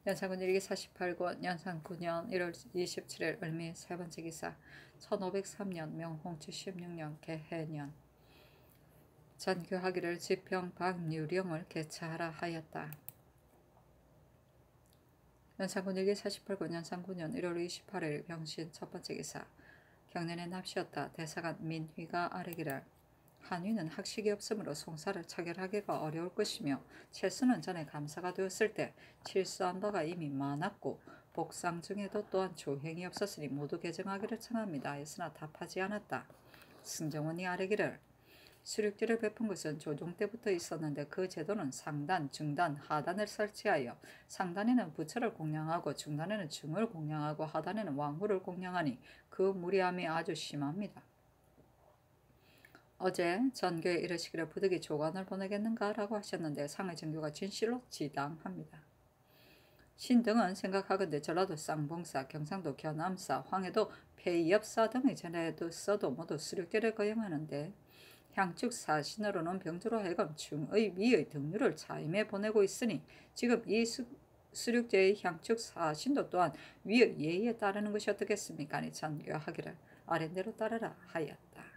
연산군 일기 48권 연산 9년 1월 27일 을미 세 번째 기사 1503년 명홍 76년 개해년 전교하기를 지평 박유령을 개차하라 하였다. 연산군 일기 48권 연산 9년 1월 28일 병신 첫 번째 기사 경년에 납시였다. 대사관 민휘가 아뢰기를 한위는 학식이 없으므로 송사를 차결하기가 어려울 것이며 채수는 전에 감사가 되었을 때 실수한 바가 이미 많았고 복상 중에도 또한 조행이 없었으니 모두 개정하기를 청합니다. 했으나 답하지 않았다. 승정원이 아뢰기를 수륙제를 베푼 것은 조종 때부터 있었는데 그 제도는 상단, 중단, 하단을 설치하여 상단에는 부처를 공양하고 중단에는 중을 공양하고 하단에는 왕후를 공양하니 그 무리함이 아주 심합니다. 어제 전교에 이르시기를 부득이 조관을 보내겠는가 라고 하셨는데 상의 정교가 진실로 지당합니다. 신등은 생각하건대 전라도 쌍봉사, 경상도 겨남사, 황해도 폐이엽사 등의 전에도 써도 모두 수륙제를 거행하는데 향축 사신으로는 병조로 하여금 중의 미의 등류를 차임해 보내고 있으니 지금 이 수륙제의 향축 사신도 또한 위의 예의에 따르는 것이 어떻겠습니까? 아니 전교하기를 아랫대로 따르라 하였다.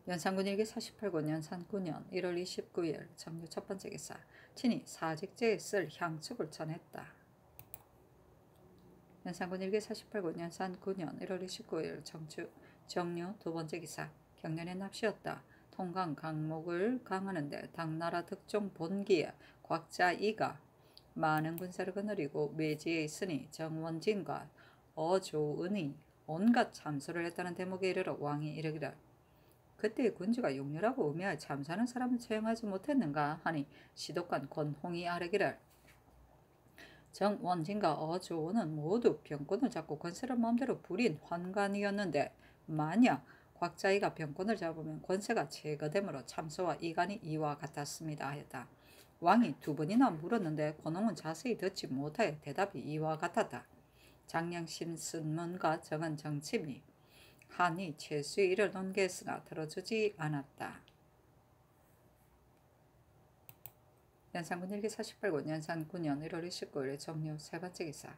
연산군 일기 48권 연산 9년 1월 29일 정유 첫 번째 기사 친히 사직제에 쓸 향축을 전했다. 연산군 일기 48권 연산 9년 1월 29일 정유 두 번째 기사 경년에 납시였다. 통강 강목을 강하는데 당나라 득종 본기에 곽자 이가 많은 군사를 거느리고 매지에 있으니 정원진과 어조은이 온갖 참소를 했다는 대목에 이르러 왕이 이르기를 그때의 군주가 용렬하고 우매하여 참사하는 사람을 처형하지 못했는가 하니 시독관 권홍이 아뢰기를 정원진과 어조원은 모두 병권을 잡고 권세를 마음대로 부린 환관이었는데 만약 곽자이가 병권을 잡으면 권세가 제거되므로 참소와 이간이 이와 같았습니다 하였다. 왕이 두 번이나 물었는데 권홍은 자세히 듣지 못하여 대답이 이와 같았다. 장량신순문과 정은 정침이 한이 최수의 일을 논개했으나 들어주지 않았다. 연산군 일기 48권 연산 9년 1월 29일 정유 세 번째 기사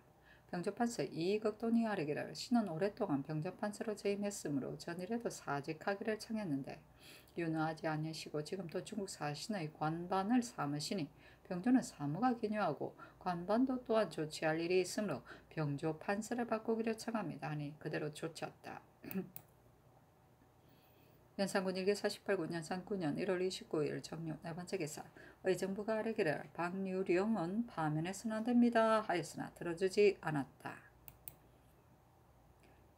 병조판서 이익덕돈이 아뢰기를 신은 오랫동안 병조판서로 재임했으므로 전일에도 사직하기를 청했는데 윤허하지 아니하시고 지금 또 중국 사신의 관반을 삼으시니 병조는 사무가 기묘하고 관반도 또한 조치할 일이 있으므로 병조판서를 바꾸기를 청합니다. 하니 그대로 조쳤다. 연산군 일기 48군 연산 9년 1월 29일 정유 네 번째 기사 의정부가 아뢰기를 박유령은 파면해서는 안됩니다 하였으나 들어주지 않았다.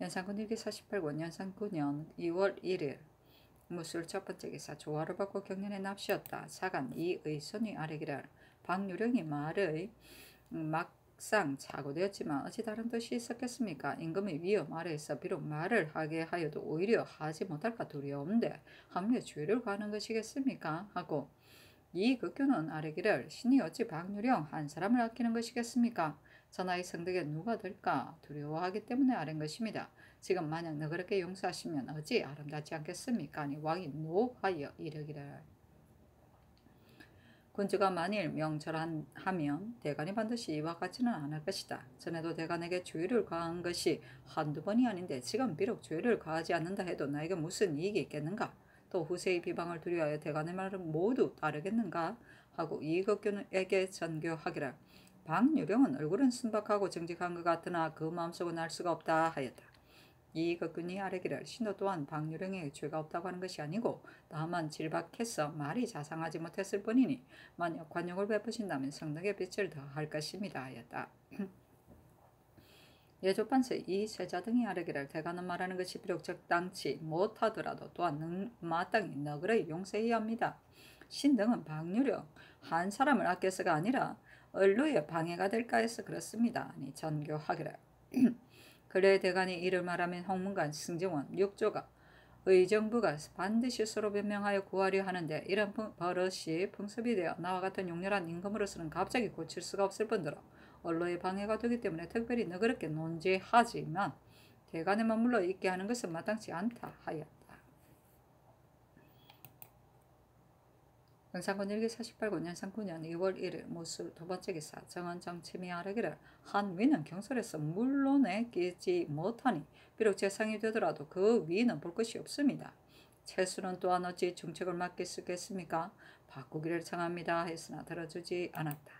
연산군 일기 48군 연산 9년 2월 1일 무술 첫 번째 기사 조화를 받고 경련에 납시였다. 사간 이의손이 아뢰기를 박유령이 말의 막상 착오되었지만 어찌 다른 뜻이 있었겠습니까? 임금의 위험 아래에서 비록 말을 하게 하여도 오히려 하지 못할까 두려운데 합리의 주의를 가하는 것이겠습니까? 하고 이 극교는 아뢰기를 신이 어찌 박유령 한 사람을 아끼는 것이겠습니까? 전하의 성덕에 누가 될까 두려워하기 때문에 아뢰는 것입니다. 지금 만약 너그럽게 용서하시면 어찌 아름답지 않겠습니까? 아니 왕이 노하여 이르기를 군주가 만일 명철하면 대간이 반드시 이와 같지는 않을 것이다. 전에도 대간에게 주의를 가한 것이 한두 번이 아닌데 지금 비록 주의를 가하지 않는다 해도 나에게 무슨 이익이 있겠는가? 또 후세의 비방을 두려워하여 대간의 말을 모두 따르겠는가? 하고 이익옥교에게 전교하기를 박유령은 얼굴은 순박하고 정직한 것 같으나 그 마음속은 알 수가 없다 하였다. 이익옥균이 아뢰기를 신도 또한 박유령에게 죄가 없다고 하는 것이 아니고 다만 질박해서 말이 자상하지 못했을 뿐이니 만약 관용을 베푸신다면 성덕의 빛을 더할 것입니다 하였다. 예조판서 이세자 등이 아뢰기를 대가는 말하는 것이 비록 적당치 못하더라도 또한 마땅히 너그러이 용서해야 합니다. 신등은 박유령 한 사람을 아껴서가 아니라 언루에 방해가 될까 해서 그렇습니다. 아니 전교하기를 근래 대간이 이를 말하면 홍문관, 승정원, 육조가 의정부가 반드시 서로 변명하여 구하려 하는데 이런 버릇이 풍습이 되어 나와 같은 용렬한 임금으로서는 갑자기 고칠 수가 없을 뿐더러 언로에 방해가 되기 때문에 특별히 너그럽게 논지하지만 대간에 머물러 있게 하는 것은 마땅치 않다 하였다. 영상군 일기 48군 연상 9년 2월 1일 무술 두 번째 기사 정원 정치미 아래기를 한 위는 경솔에서 물론에 끼지 못하니 비록 재상이 되더라도 그 위는 볼 것이 없습니다. 채수는 또한 어찌 중책을 맡길 수 있겠습니까? 바꾸기를 청합니다 했으나 들어주지 않았다.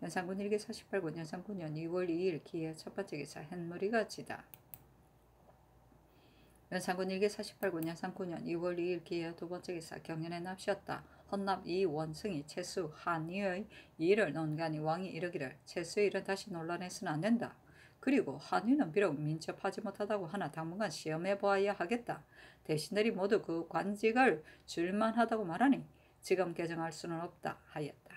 연산군 일기 48군 연산 9년 2월 2일 기의 첫 번째 기사 햇머리가 지다. 연산군 일기 48군 연산 9년 2월 2일 기의 두 번째 기사 경연에 납시었다. 헌납 이 원승이 채수 한위의 일을 논가니 왕이 이르기를 채수의 일은 다시 논란해서는 안 된다. 그리고 한위는 비록 민첩하지 못하다고 하나 당분간 시험해 보아야 하겠다. 대신들이 모두 그 관직을 줄만하다고 말하니 지금 개정할 수는 없다 하였다.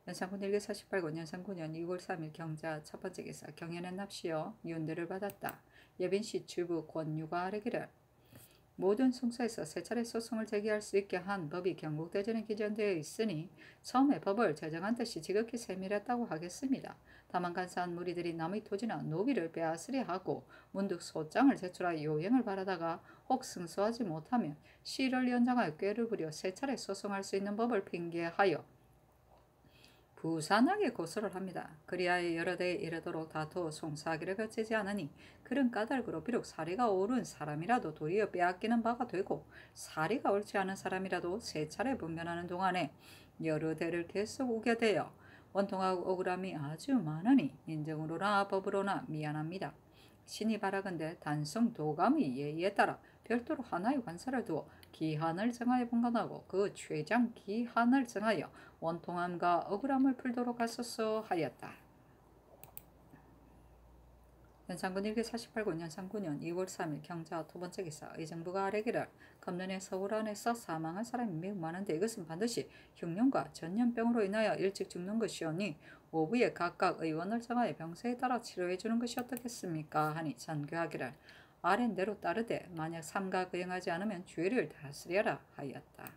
연산군 일기 48군 연산 9년 2월 3일 경자 첫 번째 기사 경연에 납시어 윤대를 받았다. 예빈시 주부 권유가 아래기를 모든 송사에서 세 차례 소송을 제기할 수 있게 한 법이 경국대전에 기재되어 있으니 처음에 법을 제정한 듯이 지극히 세밀했다고 하겠습니다. 다만 간사한 무리들이 남의 토지나 노비를 빼앗으려 하고 문득 소장을 제출하여 요행을 바라다가 혹 승소하지 못하면 시를 연장하여 꾀를 부려 세 차례 소송할 수 있는 법을 핑계하여 부산하게 고소를 합니다. 그리하여 여러 대에 이르도록 다투어 송사하기를 거치지 않으니 그런 까닭으로 비록 사리가 옳은 사람이라도 도리어 빼앗기는 바가 되고 사리가 옳지 않은 사람이라도 세 차례 분변하는 동안에 여러 대를 계속 우게 되어 원통하고 억울함이 아주 많으니 인정으로나 법으로나 미안합니다. 신이 바라건대 단성 도감의 예의에 따라 별도로 하나의 관사를 두어 기한을 정하여 분간하고 그 최장 기한을 정하여 원통함과 억울함을 풀도록 하소서 하였다. 연산군 일기 48군 연산 9년 2월 3일 경자 두 번째 기사 의정부가 아래기를 금년에 서울 안에서 사망한 사람이 매우 많은데 이것은 반드시 흉년과 전염병으로 인하여 일찍 죽는 것이오니 오부에 각각 의원을 정하여 병세에 따라 치료해 주는 것이 어떻겠습니까 하니 전교하기를 아랜대로 따르되 만약 삼가 거행하지 않으면 죄를 다스려라 하였다.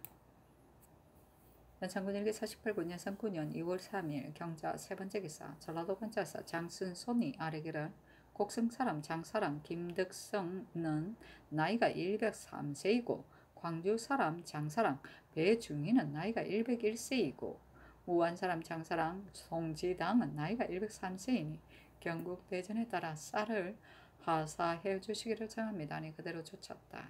연산군 일기 48군 연산 9년 2월 3일 경자 세 번째 기사 전라도 관찰사 장순손이 아래기를 곡성사람 장사람 김덕성은 나이가 103세이고 광주사람 장사람 배중희는 나이가 101세이고 우한사람 장사람 송지당은 나이가 103세이니 경국대전에 따라 쌀을 하사해 주시기를 청합니다. 아니 그대로 조쳤다.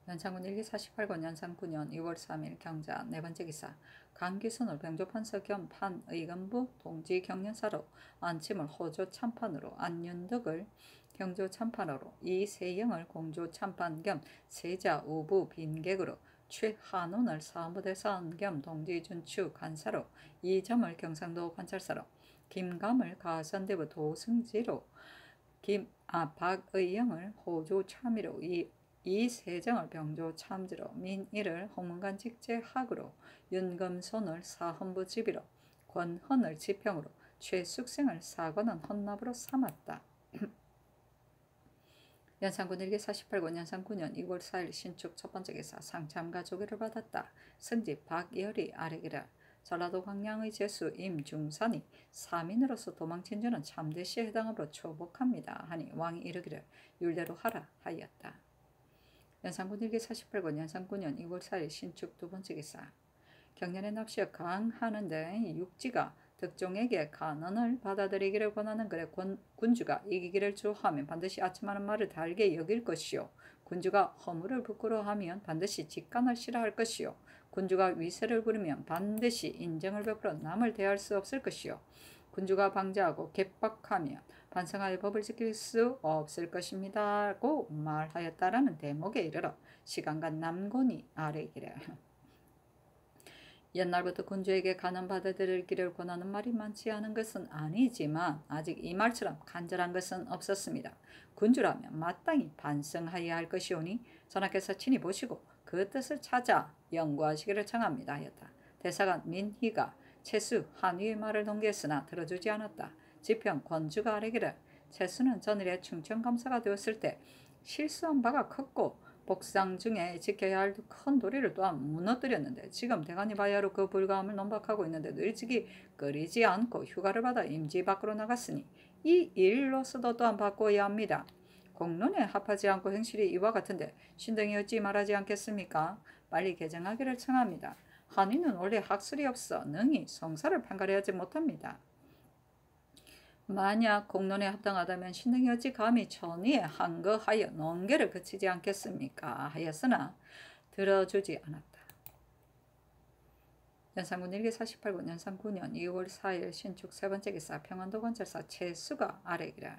연산군 일기 48권 연산 9년 2월 3일 경자 네 번째 기사 강기순을 병조판서 겸 판의금부 동지 경련사로 안침을 호조 참판으로 안윤덕을 경조 참판으로 이세영을 공조 참판 겸 세자 우부 빈객으로 최한운을 사무대사원 겸 동지준추 간사로 이점을 경상도 관찰사로 김감을 가선대부 도승지로 박의영을 호조 참의로 이세정을 병조 참지로 민일을 홍문관 직제학으로 윤금손을 사헌부 지비로 권헌을 지평으로 최숙생을 사관원 헌납으로 삼았다. 연산군 일기 48권 연산 9년 2월 4일 신축 첫 번째 기사 상참가 조계를 받았다. 승지 박열이 아래기를 전라도 광양의 제수 임중산이 사민으로서 도망친 자는 참대시에 해당하므로 초복합니다. 하니 왕이 이르기를 율대로 하라 하였다. 연산군 일기 48권 연산 9년 2월 4일 신축 두 번째 기사 경년에 납시어 강하는데 육지가 득종에게 간언을 받아들이기를 권하는 글에 군주가 이기기를 주하면 반드시 아첨하는 말을 달게 여길 것이요 군주가 허물을 부끄러워하면 반드시 직간을 싫어할 것이요 군주가 위세를 부리면 반드시 인정을 베풀어 남을 대할 수 없을 것이요 군주가 방자하고 개박하면 반성하여 법을 지킬 수 없을 것입니다고 말하였다라는 대목에 이르러 시간간 남곤이 아래기를 옛날부터 군주에게 간언 받아들이기를 권하는 말이 많지 않은 것은 아니지만 아직 이 말처럼 간절한 것은 없었습니다. 군주라면 마땅히 반성하여야 할 것이오니 전하께서 친히 보시고 그 뜻을 찾아 연구하시기를 청합니다 하였다. 대사관 민희가 채수 한위의 말을 동기했으나 들어주지 않았다. 지평 권주가 아래기를 채수는 전일에 충청감사가 되었을 때 실수한 바가 컸고 복상 중에 지켜야 할 큰 도리를 또한 무너뜨렸는데 지금 대간이 바야로 그 불가함을 논박하고 있는데도 일찍이 끓이지 않고 휴가를 받아 임지 밖으로 나갔으니 이 일로서도 또한 바꿔야 합니다. 공론에 합하지 않고 행실이 이와 같은데 신등이 어찌 말하지 않겠습니까? 빨리 개정하기를 청합니다. 한의는 원래 학술이 없어 능히 성사를 판가르하지 못합니다. 만약 공론에 합당하다면 신등이 어찌 감히 천의에 항거하여 논계를 그치지 않겠습니까? 하였으나 들어주지 않았다. 연산군 일기 48권 연산 9년 2월 4일 신축 세번째 기사 평안도 관찰사 최수가 아래기를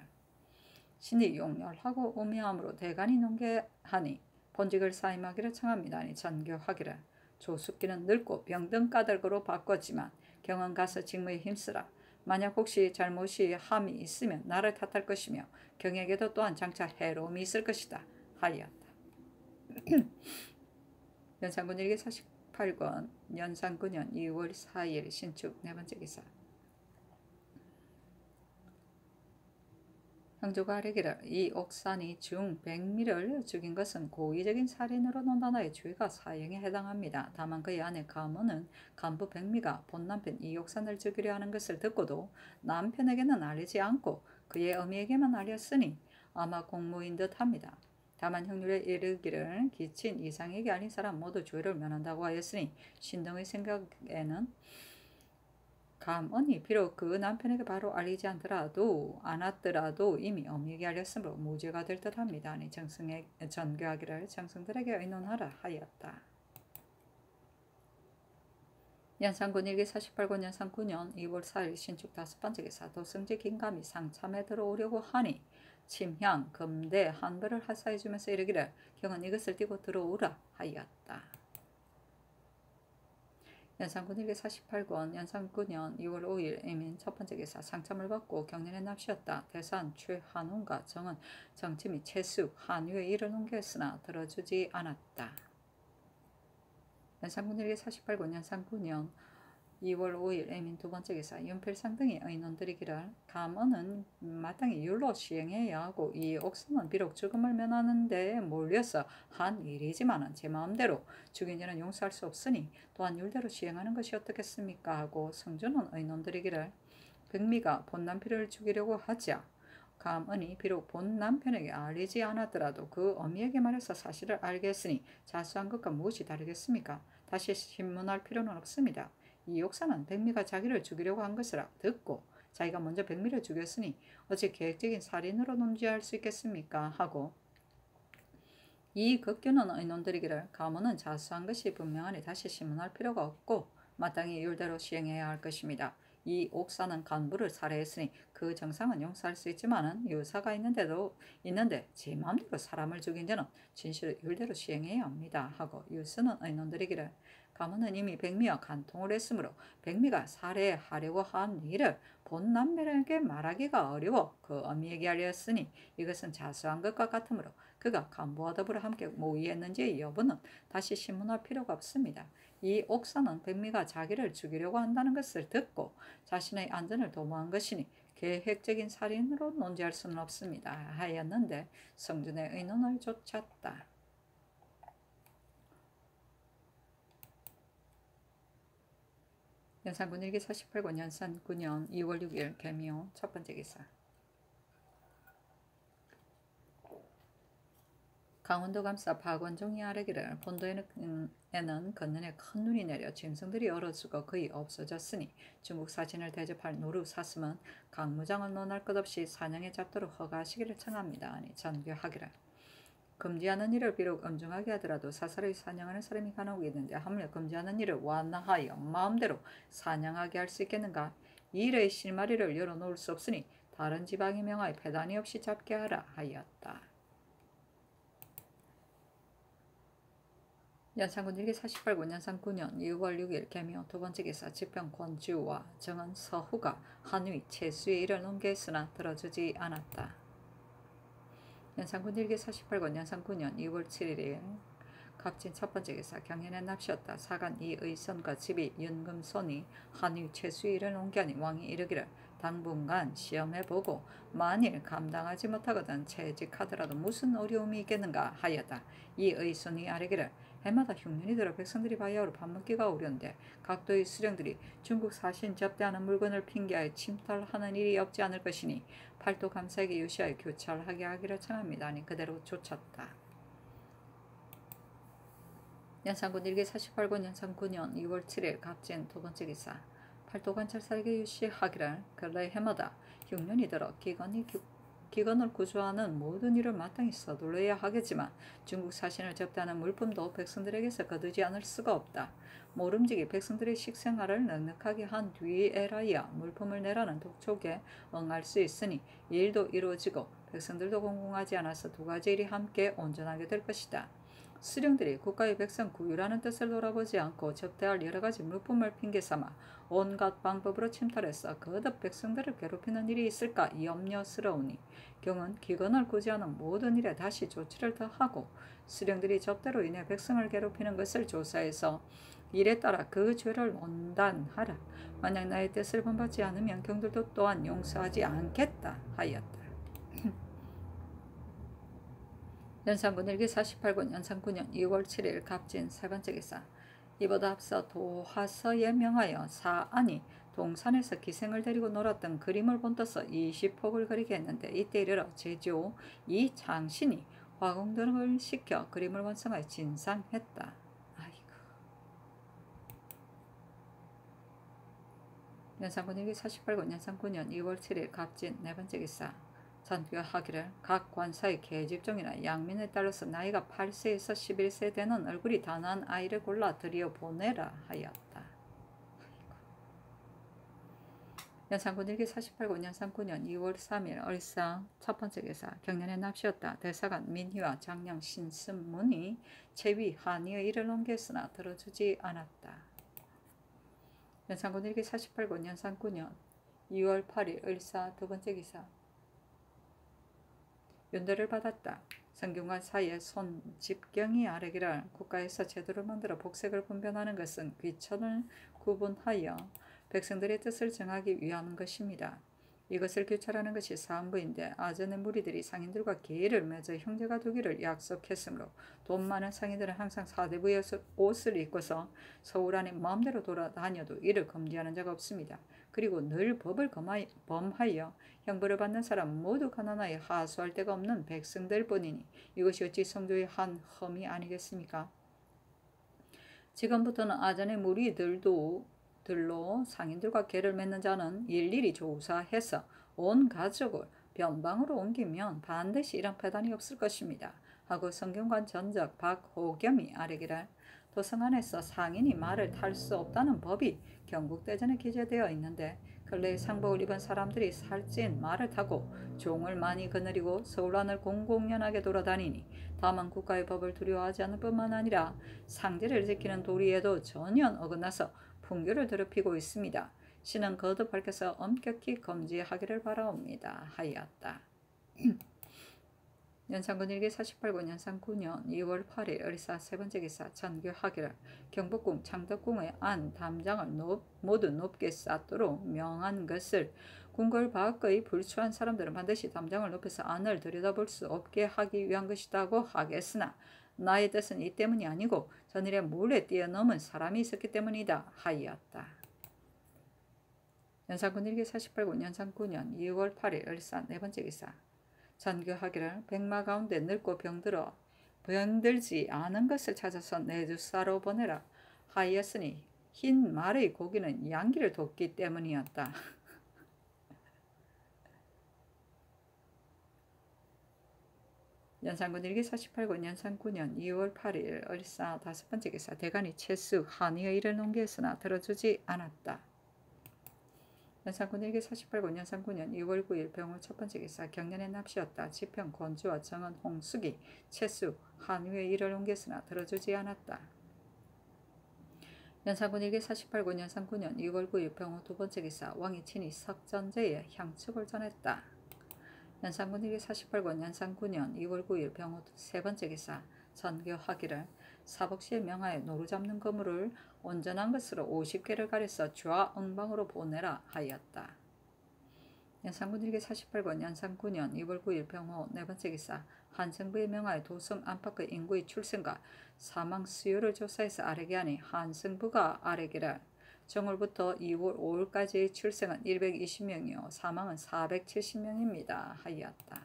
신이 용렬하고 오묘함으로 대간이 논계하니 본직을 사임하기를 청합니다. 아니 전교하기를 조숙기는 늙고 병든 까닭으로 바꿨지만 경은 가서 직무에 힘쓰라. 만약 혹시 잘못이 함이 있으면 나를 탓할 것이며 경에게도 또한 장차 해로움이 있을 것이다 하였다. 연산군 일기 48권 연산 9년 2월 4일 신축 네번째 기사 형조가 아뢰기를 이 옥산이 중 백미를 죽인 것은 고의적인 살인으로 논단하여 주의가 사형에 해당합니다. 다만 그의 아내 가모는 간부 백미가 본 남편 이 옥산을 죽이려 하는 것을 듣고도 남편에게는 알리지 않고 그의 어미에게만 알렸으니 아마 공무인 듯합니다. 다만 형률에 이르기를 기친 이상에게 알린 사람 모두 죄를 면한다고 하였으니 신등의 생각에는 감언이 비록 그 남편에게 바로 알리지 않았더라도 이미 어미에게 알렸으므로 무죄가 될 듯합니다. 아니 정승에 전교하기를 정승들에게 의논하라 하였다. 연산군 일기 48권 연산 9년 2월 4일 신축 다섯번째 기사 도승지 긴감이 상참에 들어오려고 하니 침향 금대 한벌을 하사해주면서 이르기를 경은 이것을 띠고 들어오라 하였다. 연산군 일기 48권 연산 9년 2월 5일 이민 첫번째 기사 상참을 받고 경련에 납시었다. 대산 최한웅과 정은 정치 및 채수 한유의 일을 논계했으나 들어주지 않았다. 연산군 일기 48권 연산 9년 2월 5일 이민 두번째 기사 윤필상 등의 의논들이기를 감언은 마땅히 율로 시행해야 하고 이 옥선은 비록 죽음을 면하는 데 몰려서 한 일이지만은 제 마음대로 죽인 자는 용서할 수 없으니 또한 율대로 시행하는 것이 어떻겠습니까? 하고 성주는 의논들이기를 백미가 본 남편을 죽이려고 하자 감언이 비록 본 남편에게 알리지 않았더라도 그 어미에게 말해서 사실을 알게 했으니 자수한 것과 무엇이 다르겠습니까? 다시 신문할 필요는 없습니다. 이 욕사는 백미가 자기를 죽이려고 한 것을 듣고 자기가 먼저 백미를 죽였으니 어찌 계획적인 살인으로 논지할 수 있겠습니까? 하고 이 극규는 의논들이기를 감언은 자수한 것이 분명하니 다시 신문할 필요가 없고 마땅히 율대로 시행해야 할 것입니다. 이 옥사는 간부를 살해했으니 그 정상은 용서할 수 있지만은 유사가 있는데 제 마음대로 사람을 죽인 자는 진실을 율대로 시행해야 합니다. 하고 유수는 의논들이기를 감언은 이미 백미와 간통을 했으므로 백미가 살해하려고 한 일을 본 남편에게 말하기가 어려워 그 어미에게 알렸으니 이것은 자수한 것과 같으므로 그가 간부와 더불어 함께 모의했는지의 여부는 다시 신문할 필요가 없습니다. 이 옥사는 백미가 자기를 죽이려고 한다는 것을 듣고 자신의 안전을 도모한 것이니 계획적인 살인으로 논지할 수는 없습니다. 하였는데 성준의 의논을 좇았다. 연산군 일기 48권 연산 9년 2월 6일 개미호 첫번째 기사 강원도 감사 박원종이 아뢰기를 본도에는 건너에 큰 눈이 내려 짐승들이 얼어 죽어 거의 없어졌으니 중국 사진을 대접할 노루 사슴은 강무장을 논할 것 없이 사냥에 잡도록 허가하시기를 청합니다. 아니 전교하기를 금지하는 일을 비록 엄중하게 하더라도 사살의 사냥하는 사람이 간혹 있는데 하물며 금지하는 일을 완화하여 마음대로 사냥하게 할 수 있겠는가? 이 일의 실마리를 열어놓을 수 없으니 다른 지방의 명하에 배단이 없이 잡게 하라 하였다. 연산군 일기 48권 연산 9년 6월 6일 개미호 두번째 기사 지평 권주와 정은 서후가 한위 채수의 일을 논계했으나 들어주지 않았다. 연산군 일기 48권 연산 9년 2월 7일 갑진 첫번째 기사 경연에 납시었다. 사간 이의선과 집이 윤금손이 한위 채수의 일을 논계하니 왕이 이르기를 당분간 시험해보고 만일 감당하지 못하거든 채직하더라도 무슨 어려움이 있겠는가 하였다. 이 의손이 아뢰기를 해마다 흉년이 들어 백성들이 바야흐로 밥 먹기가 어려운데 각도의 수령들이 중국 사신 접대하는 물건을 핑계하여 침탈하는 일이 없지 않을 것이니 팔도 감사에게 유시하여 교찰하게 하기를 청합니다. 아니 그대로 쫓았다. 연산군 일기 48권 연산 9년 2월 7일 갑진 두 번째 기사. 팔도 관찰사에게 유시하기를 근래 해마다 흉년이 들어 기근을 구조하는 모든 일을 마땅히 서둘러야 하겠지만 중국 사신을 접대하는 물품도 백성들에게서 거두지 않을 수가 없다. 모름지기 백성들의 식생활을 넉넉하게 한 뒤에라야 물품을 내라는 독촉에 응할 수 있으니 일도 이루어지고 백성들도 공공하지 않아서 두 가지 일이 함께 온전하게 될 것이다. 수령들이 국가의 백성 구유라는 뜻을 돌아보지 않고 접대할 여러가지 물품을 핑계삼아 온갖 방법으로 침탈해서 거듭 백성들을 괴롭히는 일이 있을까 염려스러우니 경은 기근을 구제하는 모든 일에 다시 조치를 더하고 수령들이 접대로 인해 백성을 괴롭히는 것을 조사해서 일에 따라 그 죄를 온단하라. 만약 나의 뜻을 본받지 않으면 경들도 또한 용서하지 않겠다 하였다. 연산군 일기 48권 연산 9년 2월 7일 갑진 세 번째 기사. 이보다 앞서 도하서에 명하여 사안이 동산에서 기생을 데리고 놀았던 그림을 본떠서 20폭을 그리게 했는데 이때 이르러 제조 이 장신이 화공등을 시켜 그림을 완성하여 진상했다. 아이고. 연산군 일기 48권 연산 9년 2월 7일 갑진 네 번째 기사. 전교하기를 각 관사의 계집종이나 양민에 따라서 나이가 8세에서 11세 되는 얼굴이 단한 아이를 골라 들여보내라 하였다. 연산군 일기 48권 연산 9년 2월 3일 얼상 첫 번째 기사. 경년에 납시였다. 대사관 민희와 장령 신승문이 제위 한의의 일을 옮겼으나 들어주지 않았다. 연산군 일기 48권 연산 9년 2월 8일 을사 두 번째 기사. 윤대를 받았다. 성균관 사이에 손집경이 아뢰기를 국가에서 제도를 만들어 복색을 분별하는 것은 귀천을 구분하여 백성들의 뜻을 정하기 위한 것입니다. 이것을 규찰하는 것이 사안부인데 아전의 무리들이 상인들과 계의를 맺어 형제가 되기를 약속했으므로 돈 많은 상인들은 항상 사대부의 옷을 입고서 서울 안에 마음대로 돌아다녀도 이를 금지하는 자가 없습니다. 그리고 늘 법을 범하여 형벌을 받는 사람 모두 가난하여 하수할 데가 없는 백성들 뿐이니 이것이 어찌 성도의 한 험이 아니겠습니까? 지금부터는 아전의 무리들로 상인들과 계를 맺는 자는 일일이 조사해서 온 가족을 변방으로 옮기면 반드시 이런 패단이 없을 것입니다. 하고 성균관 전적 박호겸이 아뢰기를 도성 안에서 상인이 말을 탈 수 없다는 법이 경국대전에 기재되어 있는데 근래에 상복을 입은 사람들이 살찐 말을 타고 종을 많이 거느리고 서울 안을 공공연하게 돌아다니니 다만 국가의 법을 두려워하지 않을 뿐만 아니라 상제를 지키는 도리에도 전혀 어긋나서 풍교를 더럽히고 있습니다. 신은 거듭 밝혀서 엄격히 금지하기를 바라옵니다. 하였다. 연산군 일기 48권 연산 9년 2월 8일 을사 세 번째 기사. 전교하기를 경복궁 창덕궁의 안 담장을 모두 높게 쌓도록 명한 것을 궁궐 밖의 불추한 사람들은 반드시 담장을 높여서 안을 들여다볼 수 없게 하기 위한 것이라고 하겠으나 나의 뜻은 이 때문이 아니고 전일에 몰래 뛰어넘은 사람이 있었기 때문이다 하였다. 연산군 일기 48권 연산 9년 2월 8일 을사 네 번째 기사. 전교하기를 백마 가운데 늙고 병들지 않은 것을 찾아서 내주사로 보내라 하였으니 흰 말의 고기는 양기를 돋기 때문이었다. 연산군 일기 48권 연산 9년 2월 8일 을사 다섯 번째 기사. 대간이 채수 한의의 일을 농기했으나 들어주지 않았다. 연산군 일기 48권 연산 9년 2월 9일 병호 첫 번째 기사. 경년에 납시였다. 지평 권주와 정은 홍숙이 채수 한의의 일을 옮겼으나 들어주지 않았다. 연산군 일기 48권 연산 9년 2월 9일 병호 두 번째 기사. 왕이 친히 석전제에 향축을 전했다. 연산군 일기 48권 연산 9년 2월 9일 병호 세 번째 기사. 전교하기를 사복시에 명하여 노루 잡는 거물을 온전한 것으로 50개를 가려서 좌응방으로 보내라 하였다. 연산군 일기 48권 연산 9년 2월 9일 병호 네 번째 기사 한승부의 명하에 도성 안팎의 인구의 출생과 사망 수요를 조사해서 아래게 하니 한승부가 아래기를 정월부터 2월 5일까지의 출생은 120명이요 사망은 470명입니다. 하였다.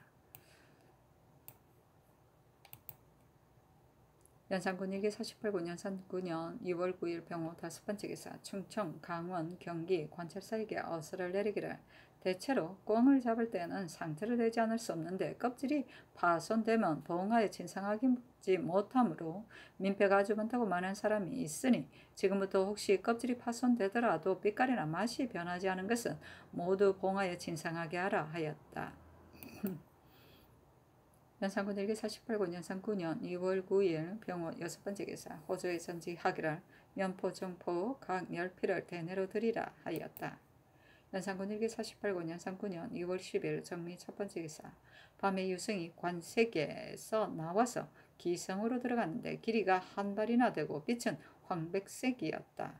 연산군 일기 48권 연산 9년 2월 9일 병호 다섯 번째 기사 충청, 강원, 경기 관찰사에게 어스를 내리기를 대체로 꿩을 잡을 때는 상태를 내지 않을 수 없는데 껍질이 파손되면 봉하에 진상하지 못하므로 민폐가 아주 많다고 말하는 사람이 있으니 지금부터 혹시 껍질이 파손되더라도 빛깔이나 맛이 변하지 않은 것은 모두 봉하에 진상하게 하라 하였다. 연산군 일기 48권 연산 9년 2월 9일 병호 여섯 번째 기사 호조에 전지하기를 면포, 정포 각 10필을 대내로 드리라 하였다. 연산군 일기 48권 연산 9년 2월 10일 정미 첫 번째 기사 밤에 유승이 관세계에서 나와서 기성으로 들어갔는데 길이가 한 발이나 되고 빛은 황백색이었다.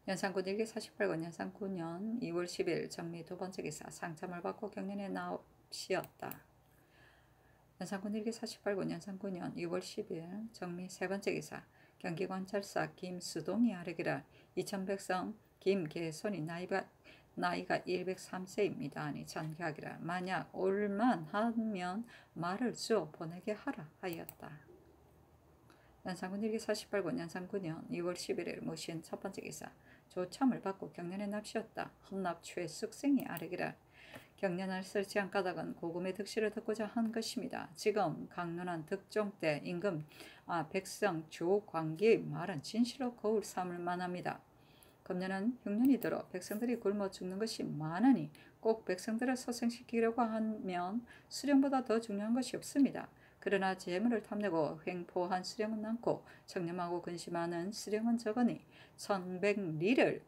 연산군 일기 48권 연산 9년 2월 10일 정미 두 번째 기사 상참을 받고 경련에 납시었다. 연산군 일기 48권 연산 9년 2월 10일 정미 세 번째 기사 경기관찰사 김수동이 아뢰기를 이천백성 김계손이 나이가 103세입니다. 아니 전개하기를 만약 올만하면 말을 주어 보내게 하라 하였다. 연산군 일기 48권 연산 9년 2월 11일 모신 첫 번째 기사 조참을 받고 경련에 납시었다. 험납 최숙생이 아뢰기를 경련을 설치한 까닭은 고금의 득실을 듣고자 한 것입니다. 지금 강론한 득종 때 임금 백성 조광기의 말은 진실로 거울 삼을 만합니다. 금년은 흉년이 들어 백성들이 굶어 죽는 것이 많으니 꼭 백성들을 소생시키려고 하면 수령보다 더 중요한 것이 없습니다. 그러나 재물을 탐내고 횡포한 수령은 많고 청렴하고 근심하는 수령은 적으니 1100리를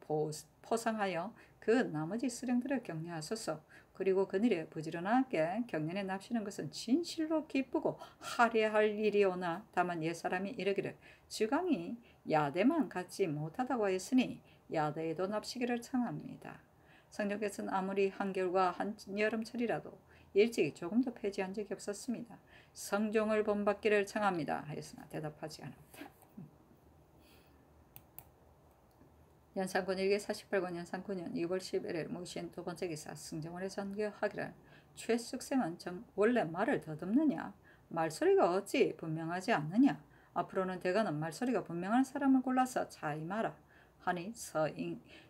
포상하여 그 나머지 수령들을 격려하소서. 그리고 그늘에 부지런하게 경련에 납시는 것은 진실로 기쁘고 할애할 일이오나 다만 옛사람이 이르기를 주강이 야대만 갖지 못하다고 하였으니 야대에도 납시기를 청합니다. 성령께서는 아무리 한겨울과 한여름철이라도 일찍이 조금도 폐지한 적이 없었습니다. 성종을 본받기를 청합니다. 하였으나 대답하지 않았다. 연산군 일기 48권 연산 9년 2월 11일 모신 두 번째 기사 승정원에 전교하기를 최숙생은 원래 말을 더듬느냐? 말소리가 어찌 분명하지 않느냐? 앞으로는 대가는 말소리가 분명한 사람을 골라서 차임하라. 하니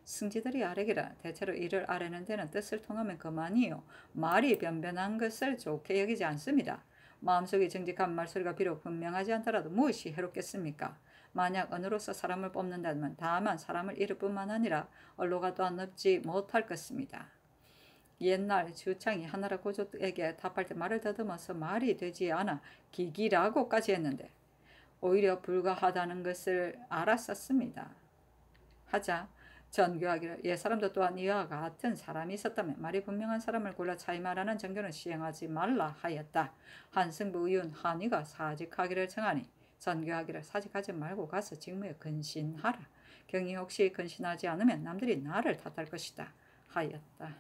승지들이 아뢰기를 대체로 이를 아뢰는 데는 뜻을 통하면 그만이요 말이 변변한 것을 좋게 여기지 않습니다. 마음속에 정직한 말소리가 비록 분명하지 않더라도 무엇이 해롭겠습니까? 만약 언어로서 사람을 뽑는다면 다만 사람을 잃을 뿐만 아니라 언로가 또한 넓지 못할 것입니다. 옛날 주창이 하나라 고조에게 답할 때 말을 더듬어서 말이 되지 않아 기기라고까지 했는데 오히려 불가하다는 것을 알았었습니다. 하자 전교하기를 옛사람도 또한 이와 같은 사람이 있었다면 말이 분명한 사람을 골라 차임하라는 정교는 시행하지 말라 하였다. 한승부 의원 한의가 사직하기를 청하니 전교하기를 사직하지 말고 가서 직무에 근신하라. 경이 혹시 근신하지 않으면 남들이 나를 탓할 것이다 하였다.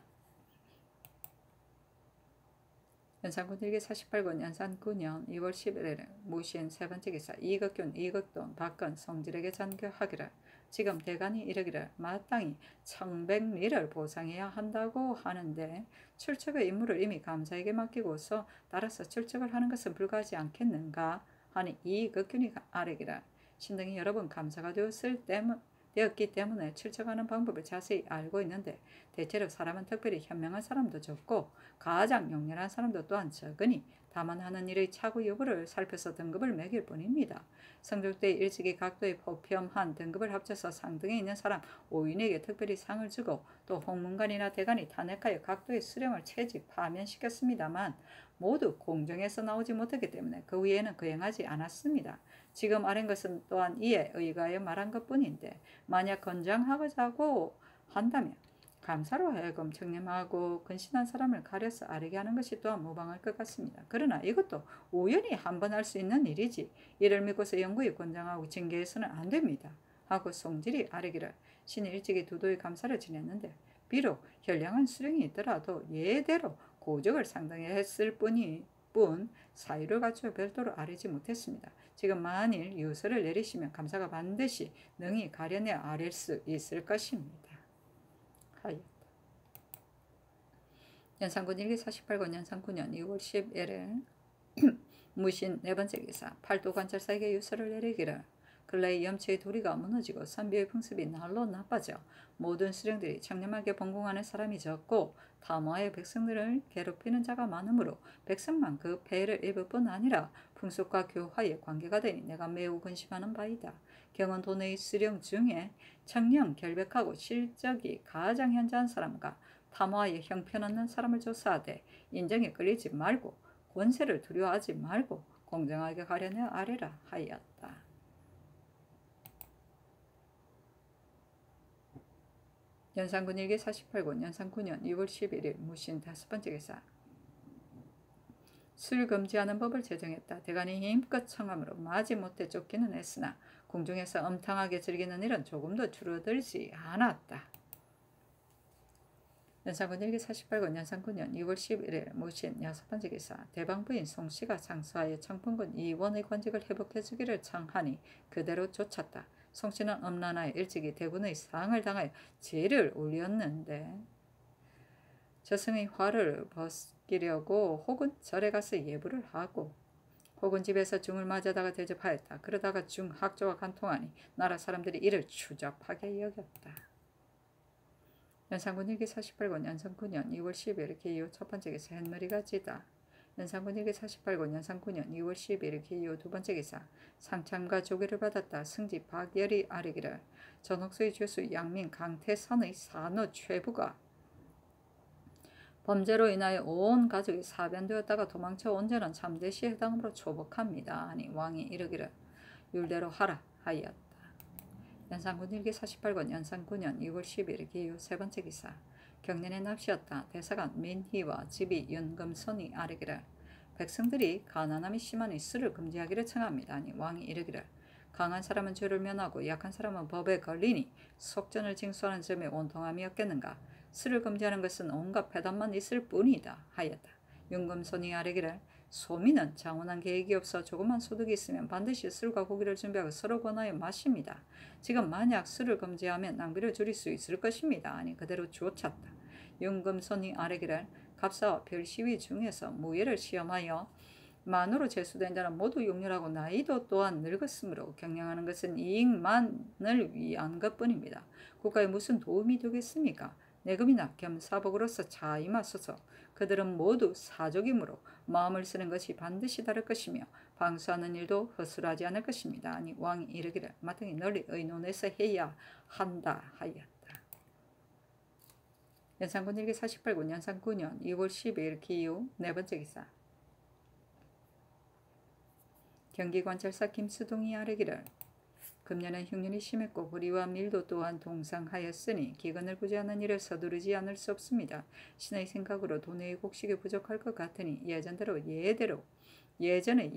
연산군 일기 48권 연산 9년 2월 11일 모신 세 번째 기사 이극균, 이극돈, 박건, 성질에게 전교하기를 지금 대간이 이르기를 마땅히 1100리를 보상해야 한다고 하는데 출척의 임무를 이미 감사에게 맡기고서 따라서 출척을 하는 것은 불가하지 않겠는가 하니 이극균이 아뢰기를 신등이 여러 번 감사가 되었기 때문에 출척하는 방법을 자세히 알고 있는데 대체로 사람은 특별히 현명한 사람도 적고 가장 용렬한 사람도 또한 적으니 다만 하는 일의 차구 여부를 살펴서 등급을 매길 뿐입니다. 성적때 일찍이 각도에 포평한 등급을 합쳐서 상등에 있는 사람 5인에게 특별히 상을 주고 또 홍문관이나 대관이 탄핵하여 각도의 수령을 채직 파면시켰습니다만 모두 공정에서 나오지 못했기 때문에 그 위에는 거행하지 않았습니다. 지금 아는 것은 또한 이에 의거하여 말한 것뿐인데 만약 건장하고자고 한다면 감사로 하여금 청렴하고 근신한 사람을 가려서 아뢰게 하는 것이 또한 무방할 것 같습니다. 그러나 이것도 우연히 한 번 할 수 있는 일이지 이를 믿고서 영구히 권장하고 징계해서는 안 됩니다. 하고 송질이 아뢰기를 신이 일찍이 두도의 감사를 지냈는데 비록 현량한 수령이 있더라도 예대로 고적을 상당했을 뿐 사유를 갖추어 별도로 아뢰지 못했습니다. 지금 만일 유서를 내리시면 감사가 반드시 능히 가려내 아랠 수 있을 것입니다. 하였다. 연산군 1기 48권 연산 9년 2월 10일에 무신 네 번째 기사 팔도 관찰사에게 유서를 내리기를 근래의 염치의 도리가 무너지고 선비의 풍습이 날로 나빠져 모든 수령들이 청렴하게 번공하는 사람이 적고 탐화의 백성들을 괴롭히는 자가 많으므로 백성만 그 폐해를 입을 뿐 아니라 풍속과 교화에 관계가 되니 내가 매우 근심하는 바이다. 경은 도내의 수령 중에 청령 결백하고 실적이 가장 현저한 사람과 탐화에 형편없는 사람을 조사하되 인정에 끌리지 말고 권세를 두려워하지 말고 공정하게 가려내 아뢰라 하였다. 연산군 1기 48권 연산 9년 2월 11일 무신 5번째 기사 술 금지하는 법을 제정했다. 대간이 힘껏 청함으로 마지못해 쫓기는 애쓰나 궁중에서 엄탕하게 즐기는 일은 조금도 줄어들지 않았다. 연산군 1기 48권 연산 9년 2월 11일 무신 6번째 기사 대방부인 송씨가 장수하여 청풍군 이원의 관직을 회복해주기를 청하니 그대로 쫓았다. 송씨는 엄란하여 일찍이 대군의 상을 당하여 죄를 올렸는데 저승의 화를 벗기려고 혹은 절에 가서 예불을 하고 혹은 집에서 중을 맞아다가 대접하였다. 그러다가 중 학조가 간통하니 나라 사람들이 이를 추잡하게 여겼다. 연산군 1기 48권 연산 9년 2월 10일 기후 첫 번째 기사 햇머리가 지다. 연산군 1기 48권 연산 9년 2월 10일 기후 두 번째 기사 상참과 조계를 받았다. 승지 박열이 아뢰기를 전옥수의 죄수 양민 강태선의 산후 최부가 범죄로 인하여 온 가족이 사변되었다가 도망쳐 온 죄는 참대시에 해당으로 초복합니다. 하니 왕이 이르기를 율대로 하라 하였다. 연산군 1기 48권 연산 9년 2월 10일 기후 세 번째 기사 경년의 납시였다. 대사관 민희와 집이 윤금손이 아뢰기를 백성들이 가난함이 심하니 술을 금지하기를 청합니다. 아니 왕이 이르기를 강한 사람은 죄를 면하고 약한 사람은 법에 걸리니 속전을 징수하는 점에 온통함이 없겠는가. 술을 금지하는 것은 온갖 패단만 있을 뿐이다 하였다. 윤금손이 아뢰기를 소민은 장원한 계획이 없어 조그만 소득이 있으면 반드시 술과 고기를 준비하고 서로 권하여 마십니다. 지금 만약 술을 금지하면 낭비를 줄일 수 있을 것입니다. 아니 그대로 쫓았다. 윤금손이 아뢰기를 갑사와 별시위 중에서 무예를 시험하여 만으로 제수된 자는 모두 용렬하고 나이도 또한 늙었으므로 경영하는 것은 이익만을 위한 것뿐입니다. 국가에 무슨 도움이 되겠습니까? 내금이나 겸사복으로서 잘 임하소서. 그들은 모두 사족이므로 마음을 쓰는 것이 반드시 다를 것이며 방수하는 일도 허술하지 않을 것입니다. 아니 왕이 이르기를 마땅히 널리 의논해서 해야 한다 하였다. 연산군 1기 48권 연산 9년 2월 12일 기후 네 번째 기사 경기관찰사 김수동이 아뢰기를 금년은 흉년이 심했고 불의와 밀도 또한 동상하였으니 기근을 구제하는 일을 서두르지 않을 수 없습니다. 신의 생각으로 도내의 곡식이 부족할 것 같으니 예전의